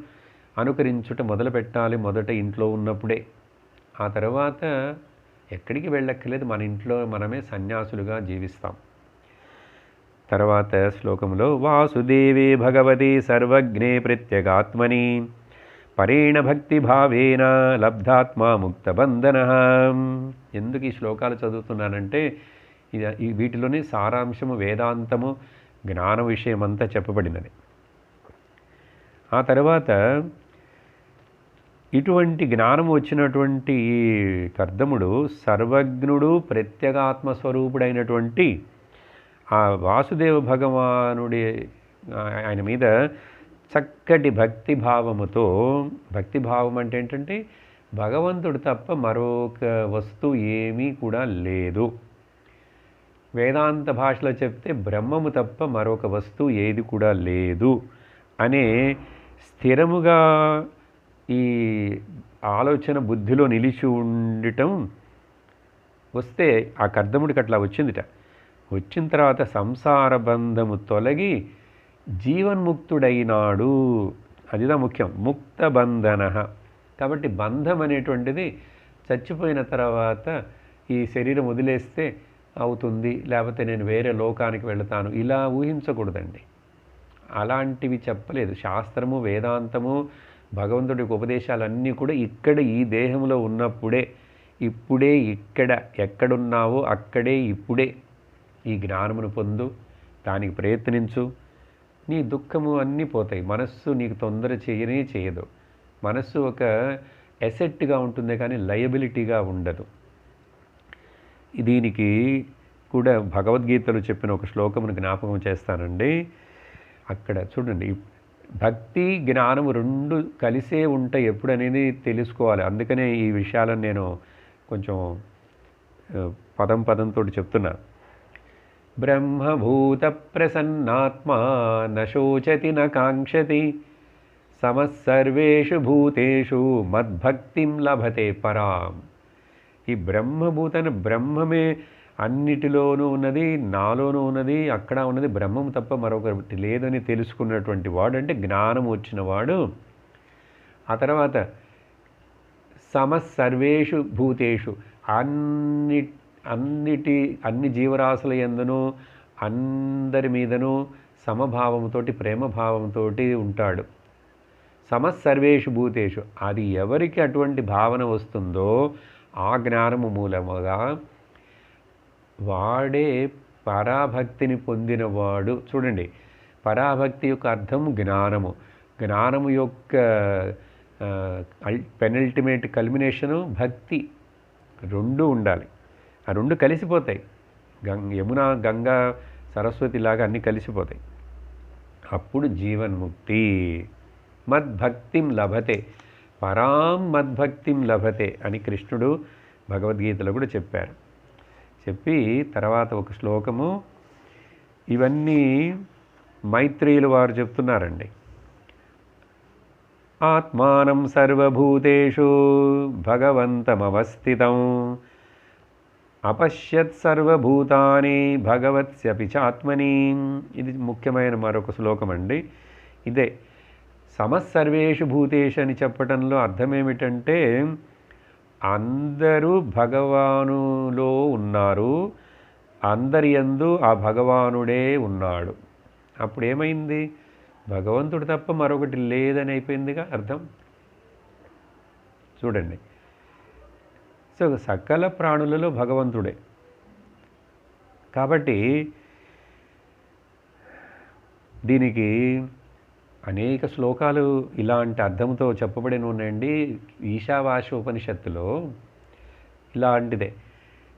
అనుకరించుట మొదలు పెట్టాలి మొదట ఇంట్లో ఉన్నప్పుడే. ఆ తర్వాత ఎక్కడికి వెళ్ళక్కర్లేదు, మన ఇంట్లో మనమే సన్యాసులుగా జీవిస్తాం. తర్వాత శ్లోకంలో వాసుదేవే భగవతి సర్వజ్ఞే ప్రత్యేగాత్మని పరేణ భక్తిభావేన లబ్ధాత్మా ముక్తబంధన. ఎందుకు ఈ శ్లోకాలు చదువుతున్నానంటే వీటిలోనే సారాంశము, వేదాంతము, జ్ఞాన విషయం అంతా చెప్పబడినది. ఆ తర్వాత ఇటువంటి జ్ఞానము వచ్చినటువంటి ఈ కర్దముడు సర్వజ్ఞుడు, ప్రత్యేగాత్మస్వరూపుడైనటువంటి ఆ వాసుదేవ భగవానుడి ఆయన మీద చక్కటి భక్తిభావముతో, భక్తిభావం అంటే ఏంటంటే భగవంతుడు తప్ప మరొక వస్తువు ఏమీ కూడా లేదు. వేదాంత భాషలో చెప్తే బ్రహ్మము తప్ప మరొక వస్తువు ఏది కూడా లేదు అనే స్థిరముగా ఈ ఆలోచన బుద్ధిలో నిలిచి ఉండటం వస్తే ఆ కర్దముడికి అట్లా వచ్చిందిట. వచ్చిన తర్వాత సంసార బంధము తొలగి జీవన్ముక్తుడైనాడు. అదిదా ముఖ్యం, ముక్త బంధన. కాబట్టి బంధం అనేటువంటిది చచ్చిపోయిన తర్వాత ఈ శరీరం వదిలేస్తే అవుతుంది, లేకపోతే నేను వేరే లోకానికి వెళతాను, ఇలా ఊహించకూడదండి. అలాంటివి చెప్పలేదు శాస్త్రము, వేదాంతము, భగవంతుడి ఉపదేశాలన్నీ కూడా ఇక్కడ ఈ దేహంలో ఉన్నప్పుడే, ఇప్పుడే, ఇక్కడ ఎక్కడున్నావో అక్కడే ఇప్పుడే ఈ జ్ఞానమును పొందు, దానికి ప్రయత్నించు, నీ దుఃఖము అన్నీ పోతాయి. మనస్సు నీకు తొందర చేయదు. మనస్సు ఒక ఎసెట్గా ఉంటుంది కానీ లయబిలిటీగా ఉండదు. దీనికి కూడా భగవద్గీతలో చెప్పిన ఒక శ్లోకమును జ్ఞాపకం చేస్తానండి. అక్కడ చూడండి, భక్తి జ్ఞానము రెండు కలిసే ఉంటాయి ఎప్పుడు అనేది తెలుసుకోవాలి. అందుకనే ఈ విషయాలను నేను కొంచెం పదంతో చెప్తున్నా. బ్రహ్మభూత ప్రసన్నాత్మా న శోచతి న కాంక్షతి సమస్సర్వేషు భూతేషు మద్భక్తిం లభతే పరాం. ఈ బ్రహ్మభూతను బ్రహ్మమే అన్నిటిలోనూ ఉన్నది, నాలోనూ ఉన్నది, అక్కడ ఉన్నది బ్రహ్మం తప్ప మరొకటి లేదని తెలుసుకున్నటువంటి వాడు, అంటే జ్ఞానం వచ్చిన వాడు. ఆ తర్వాత సమస్సర్వేషు భూతేషు, అన్ని జీవరాశుల యందును అందరి మీదను సమభావంతో ప్రేమభావంతో ఉంటాడు. సమస్సర్వేషు భూతేషు, అది ఎవరికి అటువంటి భావన వస్తుందో ఆ జ్ఞానము మూలముగా వాడే పరాభక్తిని పొందినవాడు. చూడండి, పరాభక్తి యొక్క అర్థం జ్ఞానము. జ్ఞానము యొక్క పెనల్టిమేట్ కల్మినేషను భక్తి. రెండు ఉండాలి, ఆ రెండు కలిసిపోతాయి. యమున, గంగా, సరస్వతి లాగా అన్నీ కలిసిపోతాయి. అప్పుడు జీవన్ముక్తి. మద్భక్తిం లభతే పరాం మద్భక్తిం లభతే అని కృష్ణుడు భగవద్గీతలో కూడా చెప్పారు. చెప్పి తర్వాత ఒక శ్లోకము, ఇవన్నీ మైత్రేయులు వారు చెప్తున్నారండి. ఆత్మానం సర్వభూతేషు భగవంతమవస్థితం అపశ్యత్ సర్వభూతాని భగవత్స్యపి చాత్మని. ఇది ముఖ్యమైన మరొక శ్లోకం అండి. ఇదే సమస్సర్వేషు భూతేషు అని చెప్పటంలో అర్థం ఏమిటంటే, అందరూ భగవానులో ఉన్నారు, అందరి యందు ఆ భగవానుడే ఉన్నాడు. అప్పుడు ఏమైంది? భగవంతుడు తప్ప మరొకటి లేదని అయిపోయిందిగా అర్థం. చూడండి, సో సకల ప్రాణులలో భగవంతుడే. కాబట్టి దీనికి అనేక శ్లోకాలు ఇలాంటి అర్థంతో చెప్పబడిన ఉన్నాయండి. ఈశావాస్యోపనిషత్తులో ఇలాంటిదే.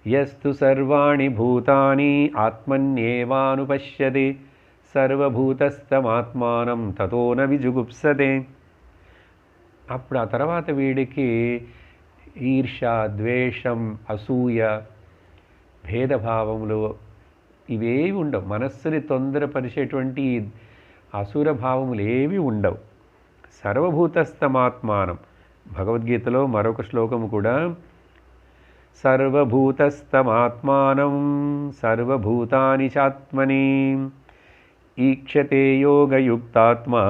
యస్తు సర్వాణి భూతాని ఆత్మన్యేవానుపశ్యతి సర్వభూతస్థమాత్మానం తతో న విజుగుప్సతే. అప్పుడు ఆ తర్వాత వీడికి ఈర్ష, ద్వేషం, అసూయ, భేదభావములు ఇవేవి ఉండవు. మనస్సుని తొందరపరిచేటువంటి అసుర భావములు ఏవి ఉండవు. సర్వభూతస్థమాత్మానం. భగవద్గీతలో మరొక శ్లోకము కూడా, సర్వభూతస్థమాత్మానం సర్వభూతాని చాత్మని ఈక్షతే యోగయుక్తాత్మా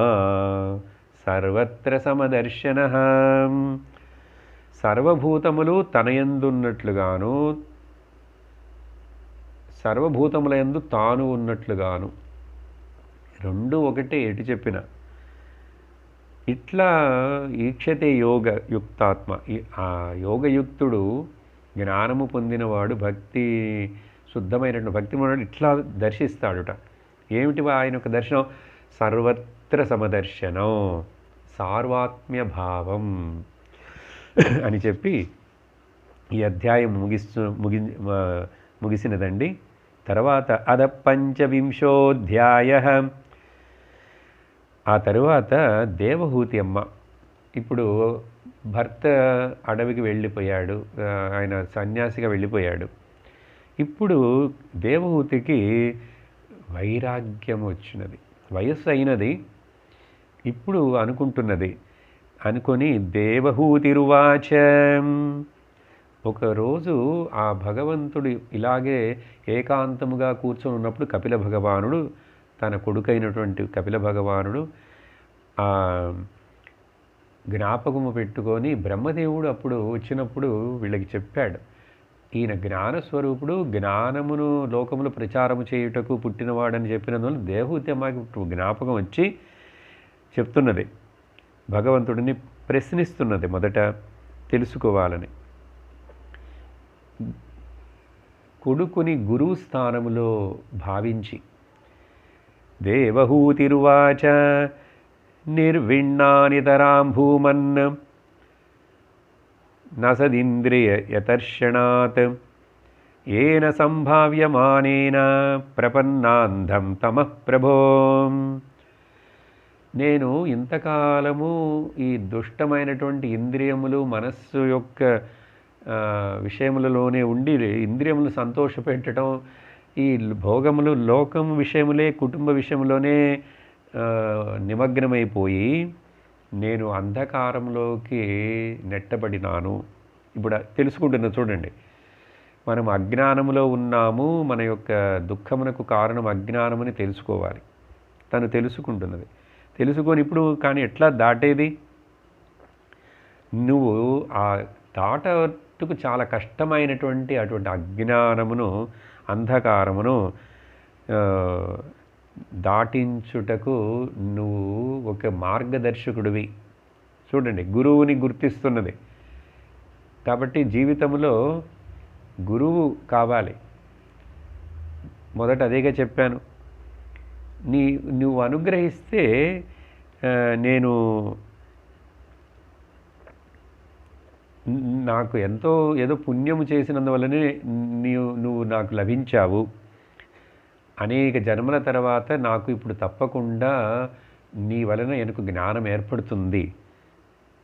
సర్వత్ర సమదర్శనః. సర్వభూతములు తనయందున్నట్లుగాను సర్వభూతములయందు తాను ఉన్నట్లుగాను, రెండు ఒకటే ఎటు చెప్పిన. ఇట్లా ఈక్షతే యోగయుక్తాత్మ. ఆ యోగయుక్తుడు, జ్ఞానము పొందినవాడు, భక్తి శుద్ధమైనటువంటి భక్తి మనవాడు ఇట్లా దర్శిస్తాడుట. ఏమిటి ఆయన యొక్క దర్శనం? సర్వత్ర సమదర్శనం, సార్వాత్మ్య భావం అని చెప్పి ఈ అధ్యాయం ముగిసినదండి. తర్వాత అద పంచవింశోధ్యాయ. ఆ తరువాత దేవహూతి అమ్మ. ఇప్పుడు భర్త అడవికి వెళ్ళిపోయాడు, ఆయన సన్యాసిగా వెళ్ళిపోయాడు. ఇప్పుడు దేవహూతికి వైరాగ్యం వచ్చినది, వయస్సు అయినది. ఇప్పుడు అనుకొని దేవహూతిరువాచ. ఒకరోజు ఆ భగవంతుడు ఇలాగే ఏకాంతముగా కూర్చొని ఉన్నప్పుడు కపిల భగవానుడు, తన కొడుకైనటువంటి కపిల భగవానుడు ఆ జ్ఞాపకము పెట్టుకొని, బ్రహ్మదేవుడు అప్పుడు వచ్చినప్పుడు వీళ్ళకి చెప్పాడు, ఈయన జ్ఞానస్వరూపుడు, జ్ఞానమును లోకములు ప్రచారము చేయుటకు పుట్టినవాడని చెప్పినందువల్ల దేవహూతి అమ్మకి జ్ఞాపకం వచ్చి చెప్తున్నది, భగవంతుడిని ప్రశ్నిస్తున్నది మొదట తెలుసుకోవాలని. కొడుకుని గురువు స్థానములో భావించి, దేవహూతిరువాచ నిర్విణ్ణానితరాం భూమన్ నసదింద్రియ యతర్షణాత్ ఏన సంభావ్యమానేన ప్రపన్నాంధం తమః ప్రభో. నేను ఇంతకాలము ఈ దుష్టమైనటువంటి ఇంద్రియములు, మనస్సు యొక్క విషయములలోనే ఉండి ఇంద్రియములు సంతోషపెట్టడం, ఈ భోగములు లోకం విషయములే కుటుంబ విషయంలోనే నిమగ్నమైపోయి నేను అంధకారంలోకి నెట్టబడినాను. ఇప్పుడు తెలుసుకుంటున్నా చూడండి. మనం అజ్ఞానములో ఉన్నాము, మన యొక్క దుఃఖమునకు కారణం అజ్ఞానమని తెలుసుకోవాలి. తను తెలుసుకుంటున్నది. తెలుసుకొని ఇప్పుడు కానీ ఎట్లా దాటేది? నువ్వు ఆ దాటకు చాలా కష్టమైనటువంటి అటువంటి అజ్ఞానమును, అంధకారమును దాటించుటకు నువ్వు ఒక మార్గదర్శకుడివి. చూడండి, గురువుని గుర్తిస్తున్నది. కాబట్టి జీవితంలో గురువు కావాలి. మొదట అదేగా చెప్పాను. నువ్వు అనుగ్రహిస్తే నేను నాకు ఏదో పుణ్యము చేసినందువల్లనే నువ్వు నాకు లభించావు. అనేక జన్మల తర్వాత నాకు ఇప్పుడు తప్పకుండా నీ వలన எனக்கு జ్ఞానం ఏర్పడుతుంది.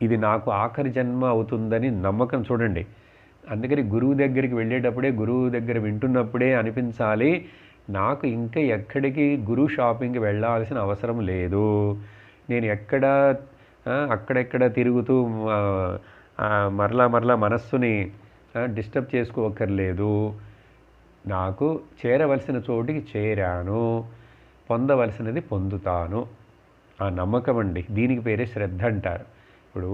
ఇది నాకు ఆఖరి జన్మ అవుతుందని నమ్మకం. చూడండి, అందుకని గురువు దగ్గరికి వెళ్ళేటప్పుడే, గురువు దగ్గర వింటున్నప్పుడే అనిపించాలి, నాకు ఇంకా ఎక్కడికి గురువు షాపింగ్కి వెళ్ళాల్సిన అవసరం లేదు. నేను అక్కడెక్కడ తిరుగుతూ మరలా మనస్సుని డిస్టర్బ్ చేసుకోవక్కర్లేదు. నాకు చేరవలసిన చోటికి చేరాను, పొందవలసినది పొందుతాను. ఆ నమ్మకం అండి. దీనికి పేరే శ్రద్ధ అంటారు. ఇప్పుడు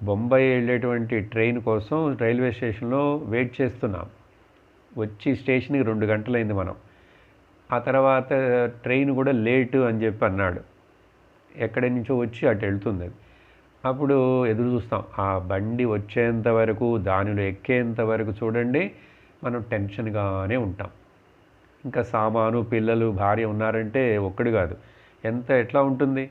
బొంబాయి వెళ్ళేటువంటి ట్రైన్ కోసం రైల్వే స్టేషన్లో వెయిట్ చేస్తున్నాం. వచ్చి స్టేషన్కి 2 గంటలైంది మనం. ఆ తర్వాత ట్రైన్ కూడా లేటు అని చెప్పి అన్నాడు. ఎక్కడి నుంచో వచ్చి అటు వెళ్తుంది అది. అప్పుడు ఎదురు చూస్తాం. ఆ బండి వచ్చేంత వరకు, దానిలో ఎక్కేంత వరకు చూడండి మనం టెన్షన్గానే ఉంటాం. ఇంకా సామాను, పిల్లలు, భార్య ఉన్నారంటే ఒక్కడు కాదు, ఎట్లా ఉంటుంది.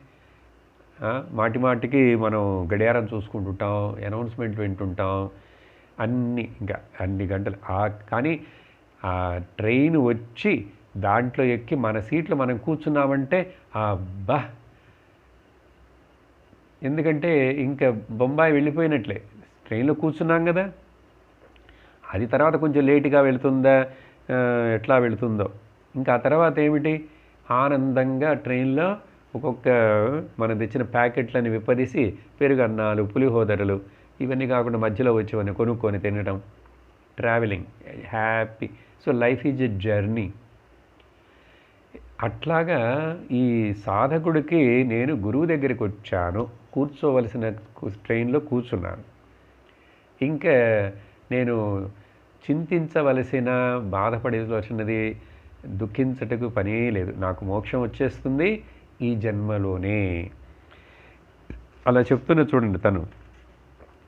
మాటికి మనం గడియారం చూసుకుంటుంటాం, అనౌన్స్మెంట్ వింటుంటాం, అన్ని గంటలు. కానీ ఆ ట్రైన్ వచ్చి దాంట్లో ఎక్కి మన సీట్లో మనం కూర్చున్నామంటే అబ్బా, ఎందుకంటే ఇంకా బొంబాయి వెళ్ళిపోయినట్లే. ట్రైన్లో కూర్చున్నాం కదా. అది తర్వాత కొంచెం లేటుగా వెళుతుందా, ఎట్లా వెళుతుందో. ఇంకా ఆ తర్వాత ఏమిటి, ఆనందంగా ట్రైన్లో ఒక్కొక్క మనం తెచ్చిన ప్యాకెట్లని విప్పదీసి పెరుగన్నాలు, పులిహోదరలు ఇవన్నీ కాకుండా మధ్యలో వచ్చేవన్నీ కొనుక్కొని తినడం, travelling, happy. So life is a journey. అట్లాగా ఈ సాధకుడికి నేను గురువు దగ్గరికి వచ్చాను, కూర్చోవలసిన ట్రైన్లో కూర్చున్నాను. ఇంకా నేను చింతించవలసిన, బాధపడవలసినది, దుఃఖించటకు పనే లేదు. నాకు మోక్షం వచ్చేస్తుంది ఈ జన్మలోనే. అలా చెప్తున్న చూడండి. తను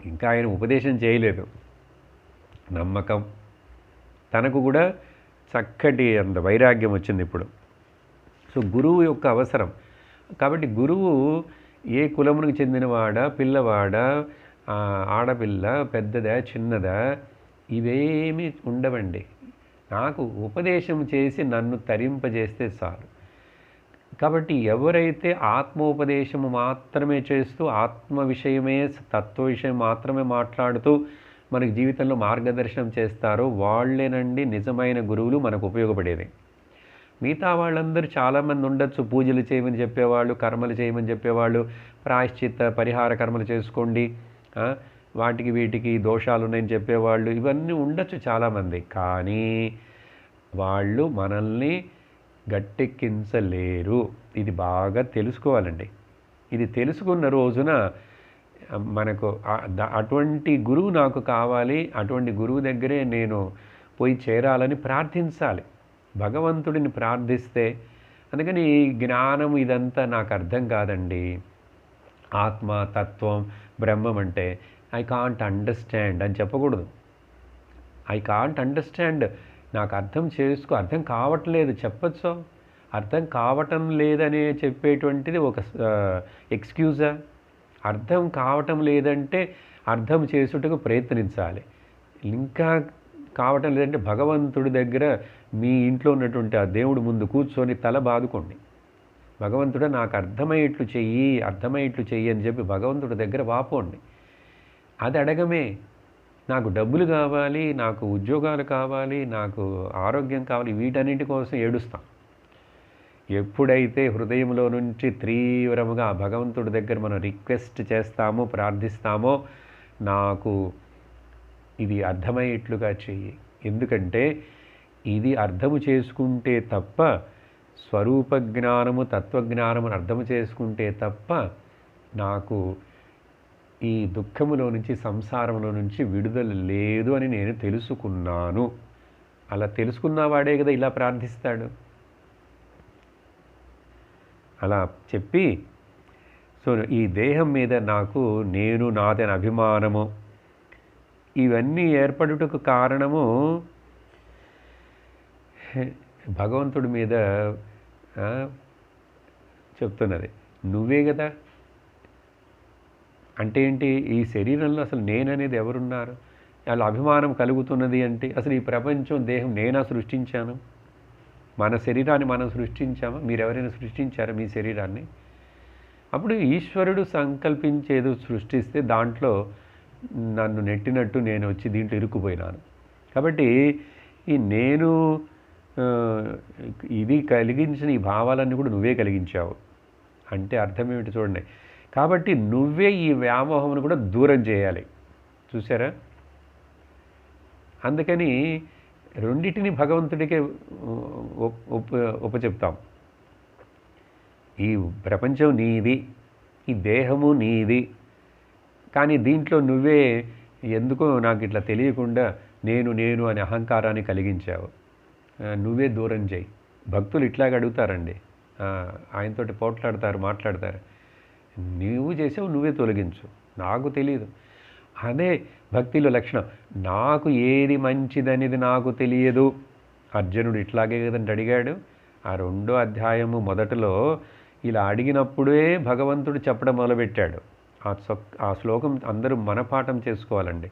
ఇంకా ఆయన ఉపదేశం చేయలేదు. నమ్మకం. తనకు కూడా చక్కటి అంత వైరాగ్యం వచ్చింది ఇప్పుడు. సో గురువు యొక్క అవసరం. కాబట్టి గురువు ఏ కులమునికి చెందినవాడా, పిల్లవాడా, ఆడపిల్ల, పెద్దదా, చిన్నదా, ఇవేమీ ఉండవండి. నాకు ఉపదేశం చేసి నన్ను తరింపజేస్తే చాలు. కాబట్టి ఎవరైతే ఆత్మోపదేశము మాత్రమే చేస్తూ, ఆత్మ విషయమే, తత్వ విషయం మాత్రమే మాట్లాడుతూ మనకి జీవితంలో మార్గదర్శనం చేస్తారో వాళ్ళేనండి నిజమైన గురువులు మనకు ఉపయోగపడేది. మిగతా వాళ్ళందరూ చాలామంది ఉండొచ్చు, పూజలు చేయమని చెప్పేవాళ్ళు, కర్మలు చేయమని చెప్పేవాళ్ళు, ప్రాయశ్చిత్త పరిహార కర్మలు చేసుకోండి, వాటికి వీటికి దోషాలు ఉన్నాయని చెప్పేవాళ్ళు, ఇవన్నీ ఉండొచ్చు చాలామంది. కానీ వాళ్ళు మనల్ని గట్టెక్కించలేరు. ఇది బాగా తెలుసుకోవాలండి. ఇది తెలుసుకున్న రోజున మనకు అటువంటి గురువు నాకు కావాలి, అటువంటి గురువు దగ్గరే నేను పోయి చేరాలని ప్రార్థించాలి, భగవంతుడిని ప్రార్థిస్తే. అందుకని ఈ జ్ఞానం ఇదంతా నాకు అర్థం కాదండి. ఆత్మ, తత్వం, బ్రహ్మం అంటే ఐ కాంట్ అండర్స్టాండ్ అని చెప్పకూడదు. ఐ కాంట్ అండర్స్టాండ్, నాకు అర్థం కావట్లేదు చెప్పచ్చు. అర్థం కావటం లేదనే చెప్పేటువంటిది ఒక ఎక్స్క్యూజా? అర్థం కావటం లేదంటే అర్థం చేసుటకు ప్రయత్నించాలి. ఇంకా కావటం లేదంటే భగవంతుడి దగ్గర, మీ ఇంట్లో ఉన్నటువంటి ఆ దేవుడి ముందు కూర్చొని తల బాదుకోండి. భగవంతుడా నాకు అర్థమయ్యేట్లు చెయ్యి అని చెప్పి భగవంతుడి దగ్గర వాపోండి. అది అడగమే. నాకు డబ్బులు కావాలి, నాకు ఉద్యోగాలు కావాలి, నాకు ఆరోగ్యం కావాలి, వీటన్నిటి కోసం ఏడుస్తాం. ఎప్పుడైతే హృదయంలో నుంచి తీవ్రముగా ఆ భగవంతుడి దగ్గర మనం రిక్వెస్ట్ చేస్తామో, ప్రార్థిస్తామో, నాకు ఇది అర్థమయ్యేట్లుగా చెయ్యి. ఎందుకంటే ఇది అర్థము చేసుకుంటే తప్ప, స్వరూప జ్ఞానము తత్వజ్ఞానమును అర్థము చేసుకుంటే తప్ప నాకు ఈ దుఃఖములో నుంచి, సంసారంలో నుంచి విడుదల లేదు అని నేను తెలుసుకున్నాను. అలా తెలుసుకున్నవాడే కదా ఇలా ప్రార్థిస్తాడు. అలా చెప్పి, సో ఈ దేహం మీద నాకు నేను నాదని అభిమానము ఇవన్నీ ఏర్పడుటకు కారణము భగవంతుడి మీద చెప్తున్నది. నువ్వే కదా. అంటే ఏంటి? ఈ శరీరంలో అసలు నేననేది ఎవరున్నారు? అలా అభిమానం కలుగుతున్నది అంటే అసలు ఈ ప్రపంచం, దేహం నేనా సృష్టించాను? మన శరీరాన్ని మనం సృష్టించామా? మీరెవరైనా సృష్టించారా మీ శరీరాన్ని? అప్పుడు ఈశ్వరుడు సంకల్పించేది సృష్టిస్తే దాంట్లో నన్ను నెట్టినట్టు నేను వచ్చి దీంట్లో ఇరుక్కుపోయినాను. కాబట్టి ఈ నేను ఇది కలిగించిన ఈ భావాలన్నీ కూడా నువ్వే కలిగించావు అంటే అర్థం ఏమిటి చూడండి. కాబట్టి నువ్వే ఈ వ్యామోహమును కూడా దూరం చేయాలి. చూసారా? అందుకని రెండిటిని భగవంతుడికే ఉపచెప్తాం. ఈ ప్రపంచం నీది, ఈ దేహము నీది, కానీ దీంట్లో నువ్వే ఎందుకో నాకు ఇట్లా తెలియకుండా నేను నేను అనే అహంకారాన్ని కలిగించావు. నువ్వే దూరం చేయి. భక్తులు ఇట్లాగ అడుగుతారండి, ఆయనతోటి పోట్లాడతారు, మాట్లాడతారు. నువ్వు చేసావు, నువ్వే తొలగించు, నాకు తెలియదు. అదే భక్తిలో లక్షణం. నాకు ఏది మంచిదనేది నాకు తెలియదు. అర్జునుడు ఇట్లాగే కదండి అడిగాడు. ఆ 2వ అధ్యాయము మొదటిలో ఇలా అడిగినప్పుడే భగవంతుడు చెప్పడం మొదలుపెట్టాడు. ఆ శ్లోకం అందరూ మనపాఠం చేసుకోవాలండి,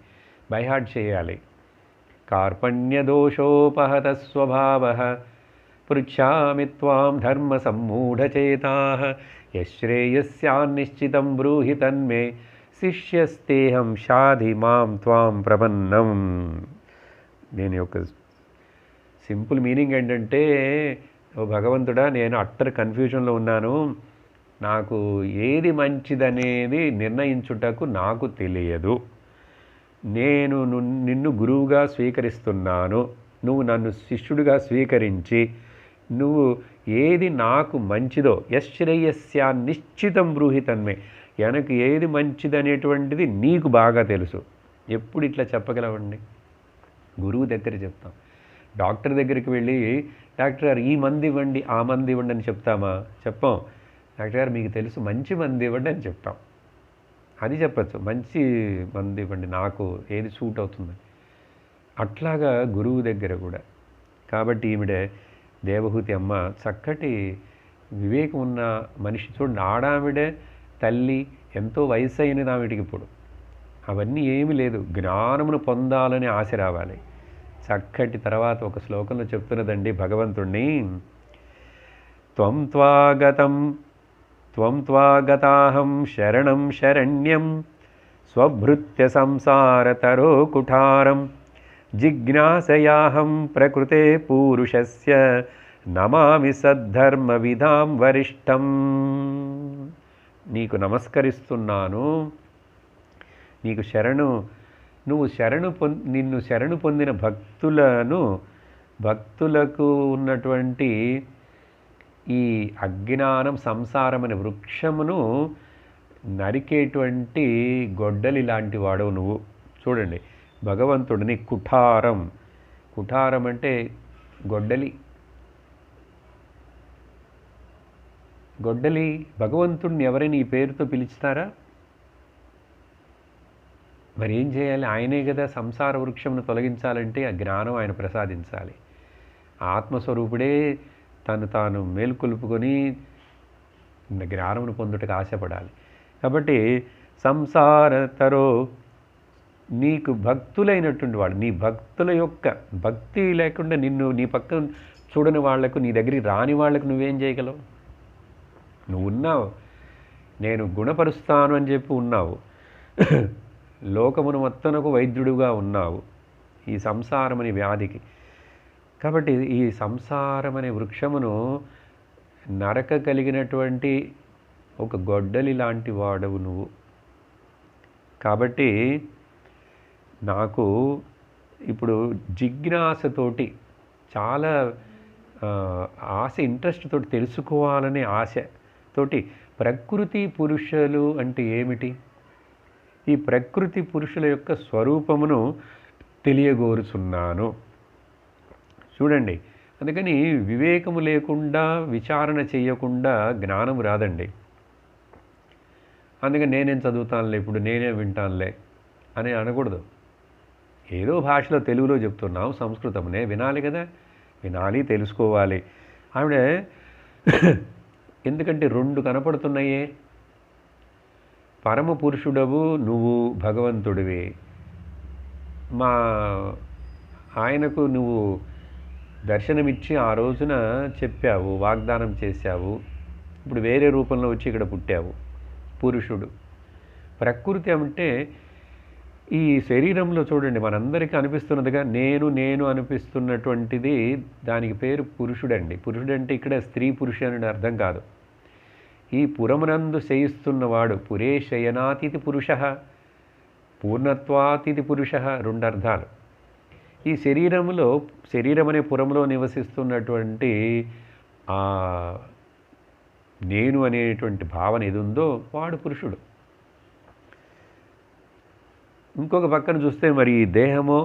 బైహార్ట్ చేయాలి. కార్పణ్యదోషోపహత స్వభావ పృచ్ఛామి త్వాం ధర్మ సమ్మూఢచేతాః యశ్రేయస్యాన్నిశ్చితం బ్రూహి తన్మే శిష్యస్తేహం షాధి మాం త్వాం ప్రపన్నం. దీని యొక్క సింపుల్ మీనింగ్ ఏంటంటే, ఓ భగవంతుడా, నేను అట్టర్ కన్ఫ్యూజన్లో ఉన్నాను. నాకు ఏది మంచిదనేది నిర్ణయించుటకు నాకు తెలియదు. నేను నిన్ను గురువుగా స్వీకరిస్తున్నాను. నువ్వు నన్ను శిష్యుడిగా స్వీకరించి నువ్వు ఏది నాకు మంచిదో యశ్రేయస్యా నిశ్చితం బ్రూహి తన్మే, எனக்கு ఏది మంచిదనేటువంటిది నీకు బాగా తెలుసు. ఎప్పుడు ఇట్లా చెప్పగలవండి? గురువు దగ్గర చెప్తాం. డాక్టర్ దగ్గరికి వెళ్ళి, డాక్టర్ గారు ఈ మందు ఇవ్వండి, ఆ మందు ఇవ్వండి అని చెప్తామా? చెప్పాం. డాక్టర్ గారు మీకు తెలుసు, మంచి మందు ఇవ్వండి అని చెప్తాం. అది చెప్పచ్చు, మంచి మందు ఇవ్వండి, నాకు ఏది సూట్ అవుతుంది. అట్లాగా గురువు దగ్గర కూడా. కాబట్టి ఈవిడే దేవహూతి అమ్మ చక్కటి వివేకం ఉన్న మనిషి. చూడండి, ఆడావిడే తల్లి, ఎంతో వయసు అయినది ఆవిడికి. ఇప్పుడు అవన్నీ ఏమీ లేదు, జ్ఞానమును పొందాలని ఆశ రావాలి. చక్కటి తర్వాత ఒక శ్లోకంలో చెప్తున్నదండి భగవంతుణ్ణి, త్వం త్వాగతాహం శరణం శరణ్యం స్వభృత్య సంసారతరో కుఠారం జిజ్ఞాసయాహం ప్రకృతే పూరుషస్య నమామి సద్ధర్మ విధాం వరిష్టం. నీకు నమస్కరిస్తున్నాను, నీకు నిన్ను శరణు పొందిన భక్తులకు ఉన్నటువంటి ఈ అజ్ఞానం, సంసారం అనే వృక్షమును నరికేటువంటి గొడ్డలి లాంటి వాడవు నువ్వు. చూడండి, భగవంతుడిని కుఠారం అంటే గొడ్డలి. భగవంతుడిని ఎవరైనా ఈ పేరుతో పిలుస్తారా? మరి ఏం చేయాలి? ఆయనే కదా సంసార వృక్షమును తొలగించాలంటే ఆ జ్ఞానం ఆయన ప్రసాదించాలి. ఆత్మస్వరూపుడే తాను మేల్కొల్పుకొని జ్ఞానమును పొందుటకు ఆశపడాలి. కాబట్టి సంసారతరో, నీకు భక్తులైనటువంటి వాడు, నీ భక్తుల యొక్క భక్తి లేకుండా నీ పక్కన చూడని వాళ్లకు, నీ దగ్గరికి రాని వాళ్లకు నువ్వేం చేయగలవు? నువ్వు ఉన్నావు, నేను గుణపరుస్తాను అని చెప్పి ఉన్నావు. లోకమును మొత్తనకు వైద్యుడుగా ఉన్నావు ఈ సంసారమని వ్యాధికి. కాబట్టి ఈ సంసారమనే వృక్షమును నరక కలిగినటువంటి ఒక గొడ్డలి లాంటి వాడవు నువ్వు. కాబట్టి నాకు ఇప్పుడు జిజ్ఞాసతోటి చాలా ఆశ, ఇంట్రెస్ట్ తోటి తెలుసుకోవాలనే ఆశతోటి ప్రకృతి పురుషులు అంటే ఏమిటి, ఈ ప్రకృతి పురుషుల యొక్క స్వరూపమును తెలియగోరుచున్నాను. చూడండి, అందుకని వివేకము లేకుండా విచారణ చేయకుండా జ్ఞానం రాదండి. అందుకని నేనేం చదువుతానులే, ఇప్పుడు నేనే వింటానులే అని అనకూడదు. ఏదో భాషలో తెలుగులో చెప్తున్నాం, సంస్కృతంనే వినాలి కదా, వినాలి, తెలుసుకోవాలి. ఆవిడ ఎందుకంటే రెండు కనపడుతున్నాయే, పరమ పురుషుడవు నువ్వు, భగవంతుడివి, మా ఆయనకు నువ్వు దర్శనమిచ్చి ఆ రోజున చెప్పావు, వాగ్దానం చేశావు. ఇప్పుడు వేరే రూపంలో వచ్చి ఇక్కడ పుట్టావు, పురుషుడు. ప్రకృతి అంటే ఈ శరీరంలో చూడండి మనందరికీ అనిపిస్తున్నదిగా నేను నేను అనిపిస్తున్నటువంటిది, దానికి పేరు పురుషుడండి. పురుషుడంటే ఇక్కడ స్త్రీ పురుషు అని అర్థం కాదు. ఈ పురమునందు శయిస్తున్నవాడు, పురే శయనాతిథి పురుష, పూర్ణత్వాతిథి పురుష, రెండు అర్థాలు. ఈ శరీరంలో, శరీరం అనే పురంలో నివసిస్తున్నటువంటి ఆ నేను అనేటువంటి భావన ఏది ఉందో వాడు పురుషుడు. ఇంకొక పక్కన చూస్తే మరి ఈ దేహము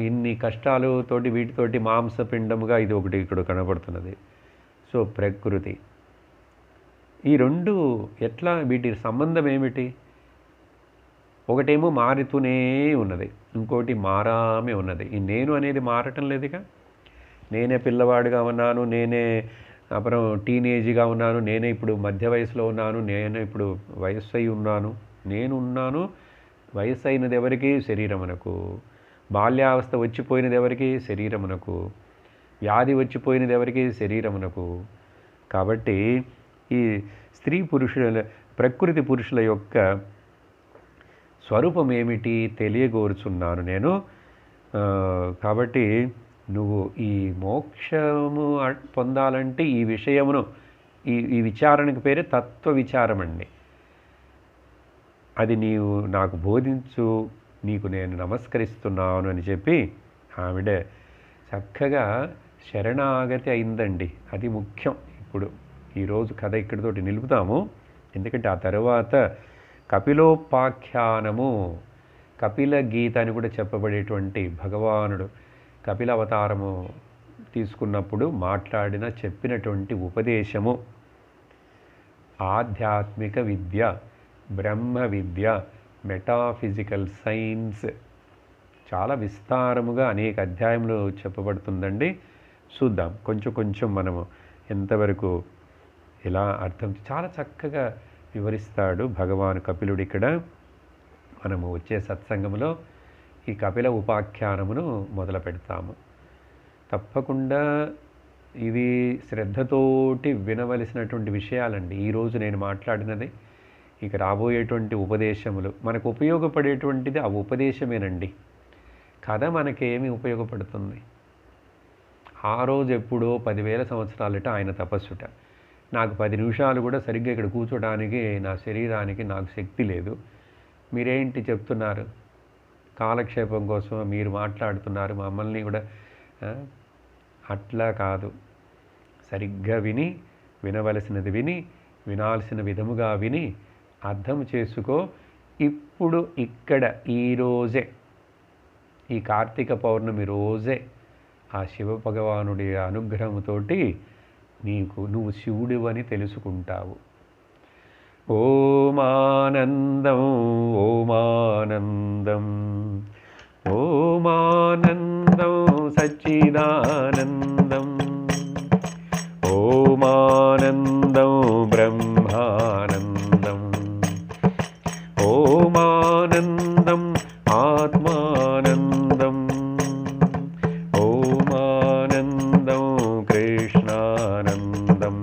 ఇన్ని కష్టాలతోటి వీటితోటి మాంసపిండముగా ఇది ఒకటి ఇక్కడ కనబడుతున్నది. సో ప్రకృతి, ఈ రెండు ఎట్లా, వీటి సంబంధం ఏమిటి? ఒకటేమో మారుతూనే ఉన్నది, ఇంకోటి మారామే ఉన్నది. ఈ నేను అనేది మారటం లేదుగా. నేనే పిల్లవాడిగా ఉన్నాను, నేనే అப்புறம் టీనేజ్గా ఉన్నాను, నేనే ఇప్పుడు మధ్య వయసులో ఉన్నాను, నేనే ఇప్పుడు వయస్సు అయి ఉన్నాను. నేను ఉన్నాను, వయస్సు అయినది ఎవరికి? శరీరమునకు. బాల్యావస్థ వచ్చిపోయినది ఎవరికి? శరీరమునకు. వ్యాధి వచ్చిపోయినది ఎవరికి? శరీరమునకు. కాబట్టి ఈ స్త్రీ పురుషుల, ప్రకృతి పురుషుల యొక్క స్వరూపం ఏమిటి తెలియగోరుచున్నాను నేను. కాబట్టి నువ్వు ఈ మోక్షము పొందాలంటే ఈ విషయమును, ఈ విచారణకు పేరే తత్వ విచారం అండి. అది నీవు నాకు బోధించు, నీకు నేను నమస్కరిస్తున్నాను అని చెప్పి ఆవిడ చక్కగా శరణాగతి అయిందండి. అది ముఖ్యం. ఇప్పుడు ఈరోజు కథ ఇక్కడితోటి నిలుపుతాము. ఎందుకంటే ఆ తర్వాత కపిలోపాఖ్యానము, కపిల గీత అని కూడా చెప్పబడేటువంటి భగవానుడు కపిల అవతారము తీసుకున్నప్పుడు మాట్లాడిన, చెప్పినటువంటి ఉపదేశము ఆధ్యాత్మిక విద్య, బ్రహ్మ విద్య, మెటాఫిజికల్ సైన్స్ చాలా విస్తారముగా అనేక అధ్యాయంలో చెప్పబడుతుందండి. చూద్దాం కొంచెం కొంచెం మనము ఎంతవరకు ఇలా అర్థం, చాలా చక్కగా వివరిస్తాడు భగవాన్ కపిలుడు. ఇక్కడ మనము వచ్చే సత్సంగంలో ఈ కపిల ఉపాఖ్యానమును మొదలు పెడతాము. తప్పకుండా ఇది శ్రద్ధతోటి వినవలసినటువంటి విషయాలండి. ఈరోజు నేను మాట్లాడినది, ఇక రాబోయేటువంటి ఉపదేశములు మనకు ఉపయోగపడేటువంటిది ఆ ఉపదేశమేనండి. కథ మనకేమి ఉపయోగపడుతుంది? ఆ రోజు ఎప్పుడో 10,000 సంవత్సరాలట ఆయన తపస్సుట. నాకు 10 నిమిషాలు కూడా సరిగ్గా ఇక్కడ కూర్చోడానికి నా శరీరానికి నాకు శక్తి లేదు. మీరేంటి చెప్తున్నారు? కాలక్షేపం కోసం మీరు మాట్లాడుతున్నారు, మమ్మల్ని కూడా అట్లా కాదు. సరిగ్గా విని, వినవలసినది విని, వినాల్సిన విధముగా విని అర్థం చేసుకో. ఇప్పుడు ఇక్కడ ఈరోజే, ఈ కార్తీక పౌర్ణమి రోజే ఆ శివ భగవానుడి అనుగ్రహంతోటి నువ్వు శివుడివని తెలుసుకుంటావు. ఓమానందం ఓమానందం ఓమానందం సచ్చిదానందం ఓమానందం బ్రహ్మానందం ఓమానందం ఆత్మానందం ఓమానందం కృష్ణానందం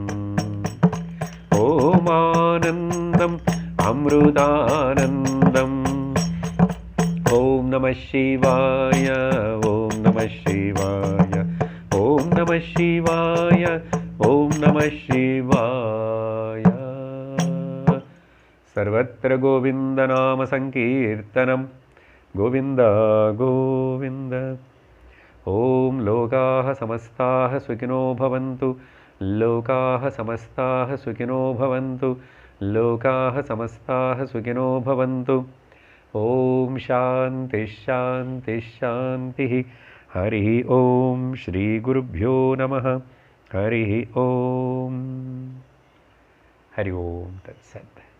ఓమానందం అమృతానందం शिवाय, ॐ नमः शिवाय, ॐ नमः शिवाय, ॐ नमः शिवाय। सर्वत्र गोविन्दनामसङ्कीर्तनं, गोविन्द गोविन्द। ॐ लोकाः समस्ताः सुखिनो भवन्तु, लोकाः समस्ताः सुखिनो भवन्तु, लोकाः समस्ताः सुखिनो भवन्तु। ॐ शान्तिः शान्तिः शान्तिः। हरिः ॐ श्रीगुरुभ्यो नमः। हरिः ॐ। हरि ओम तत्सत्।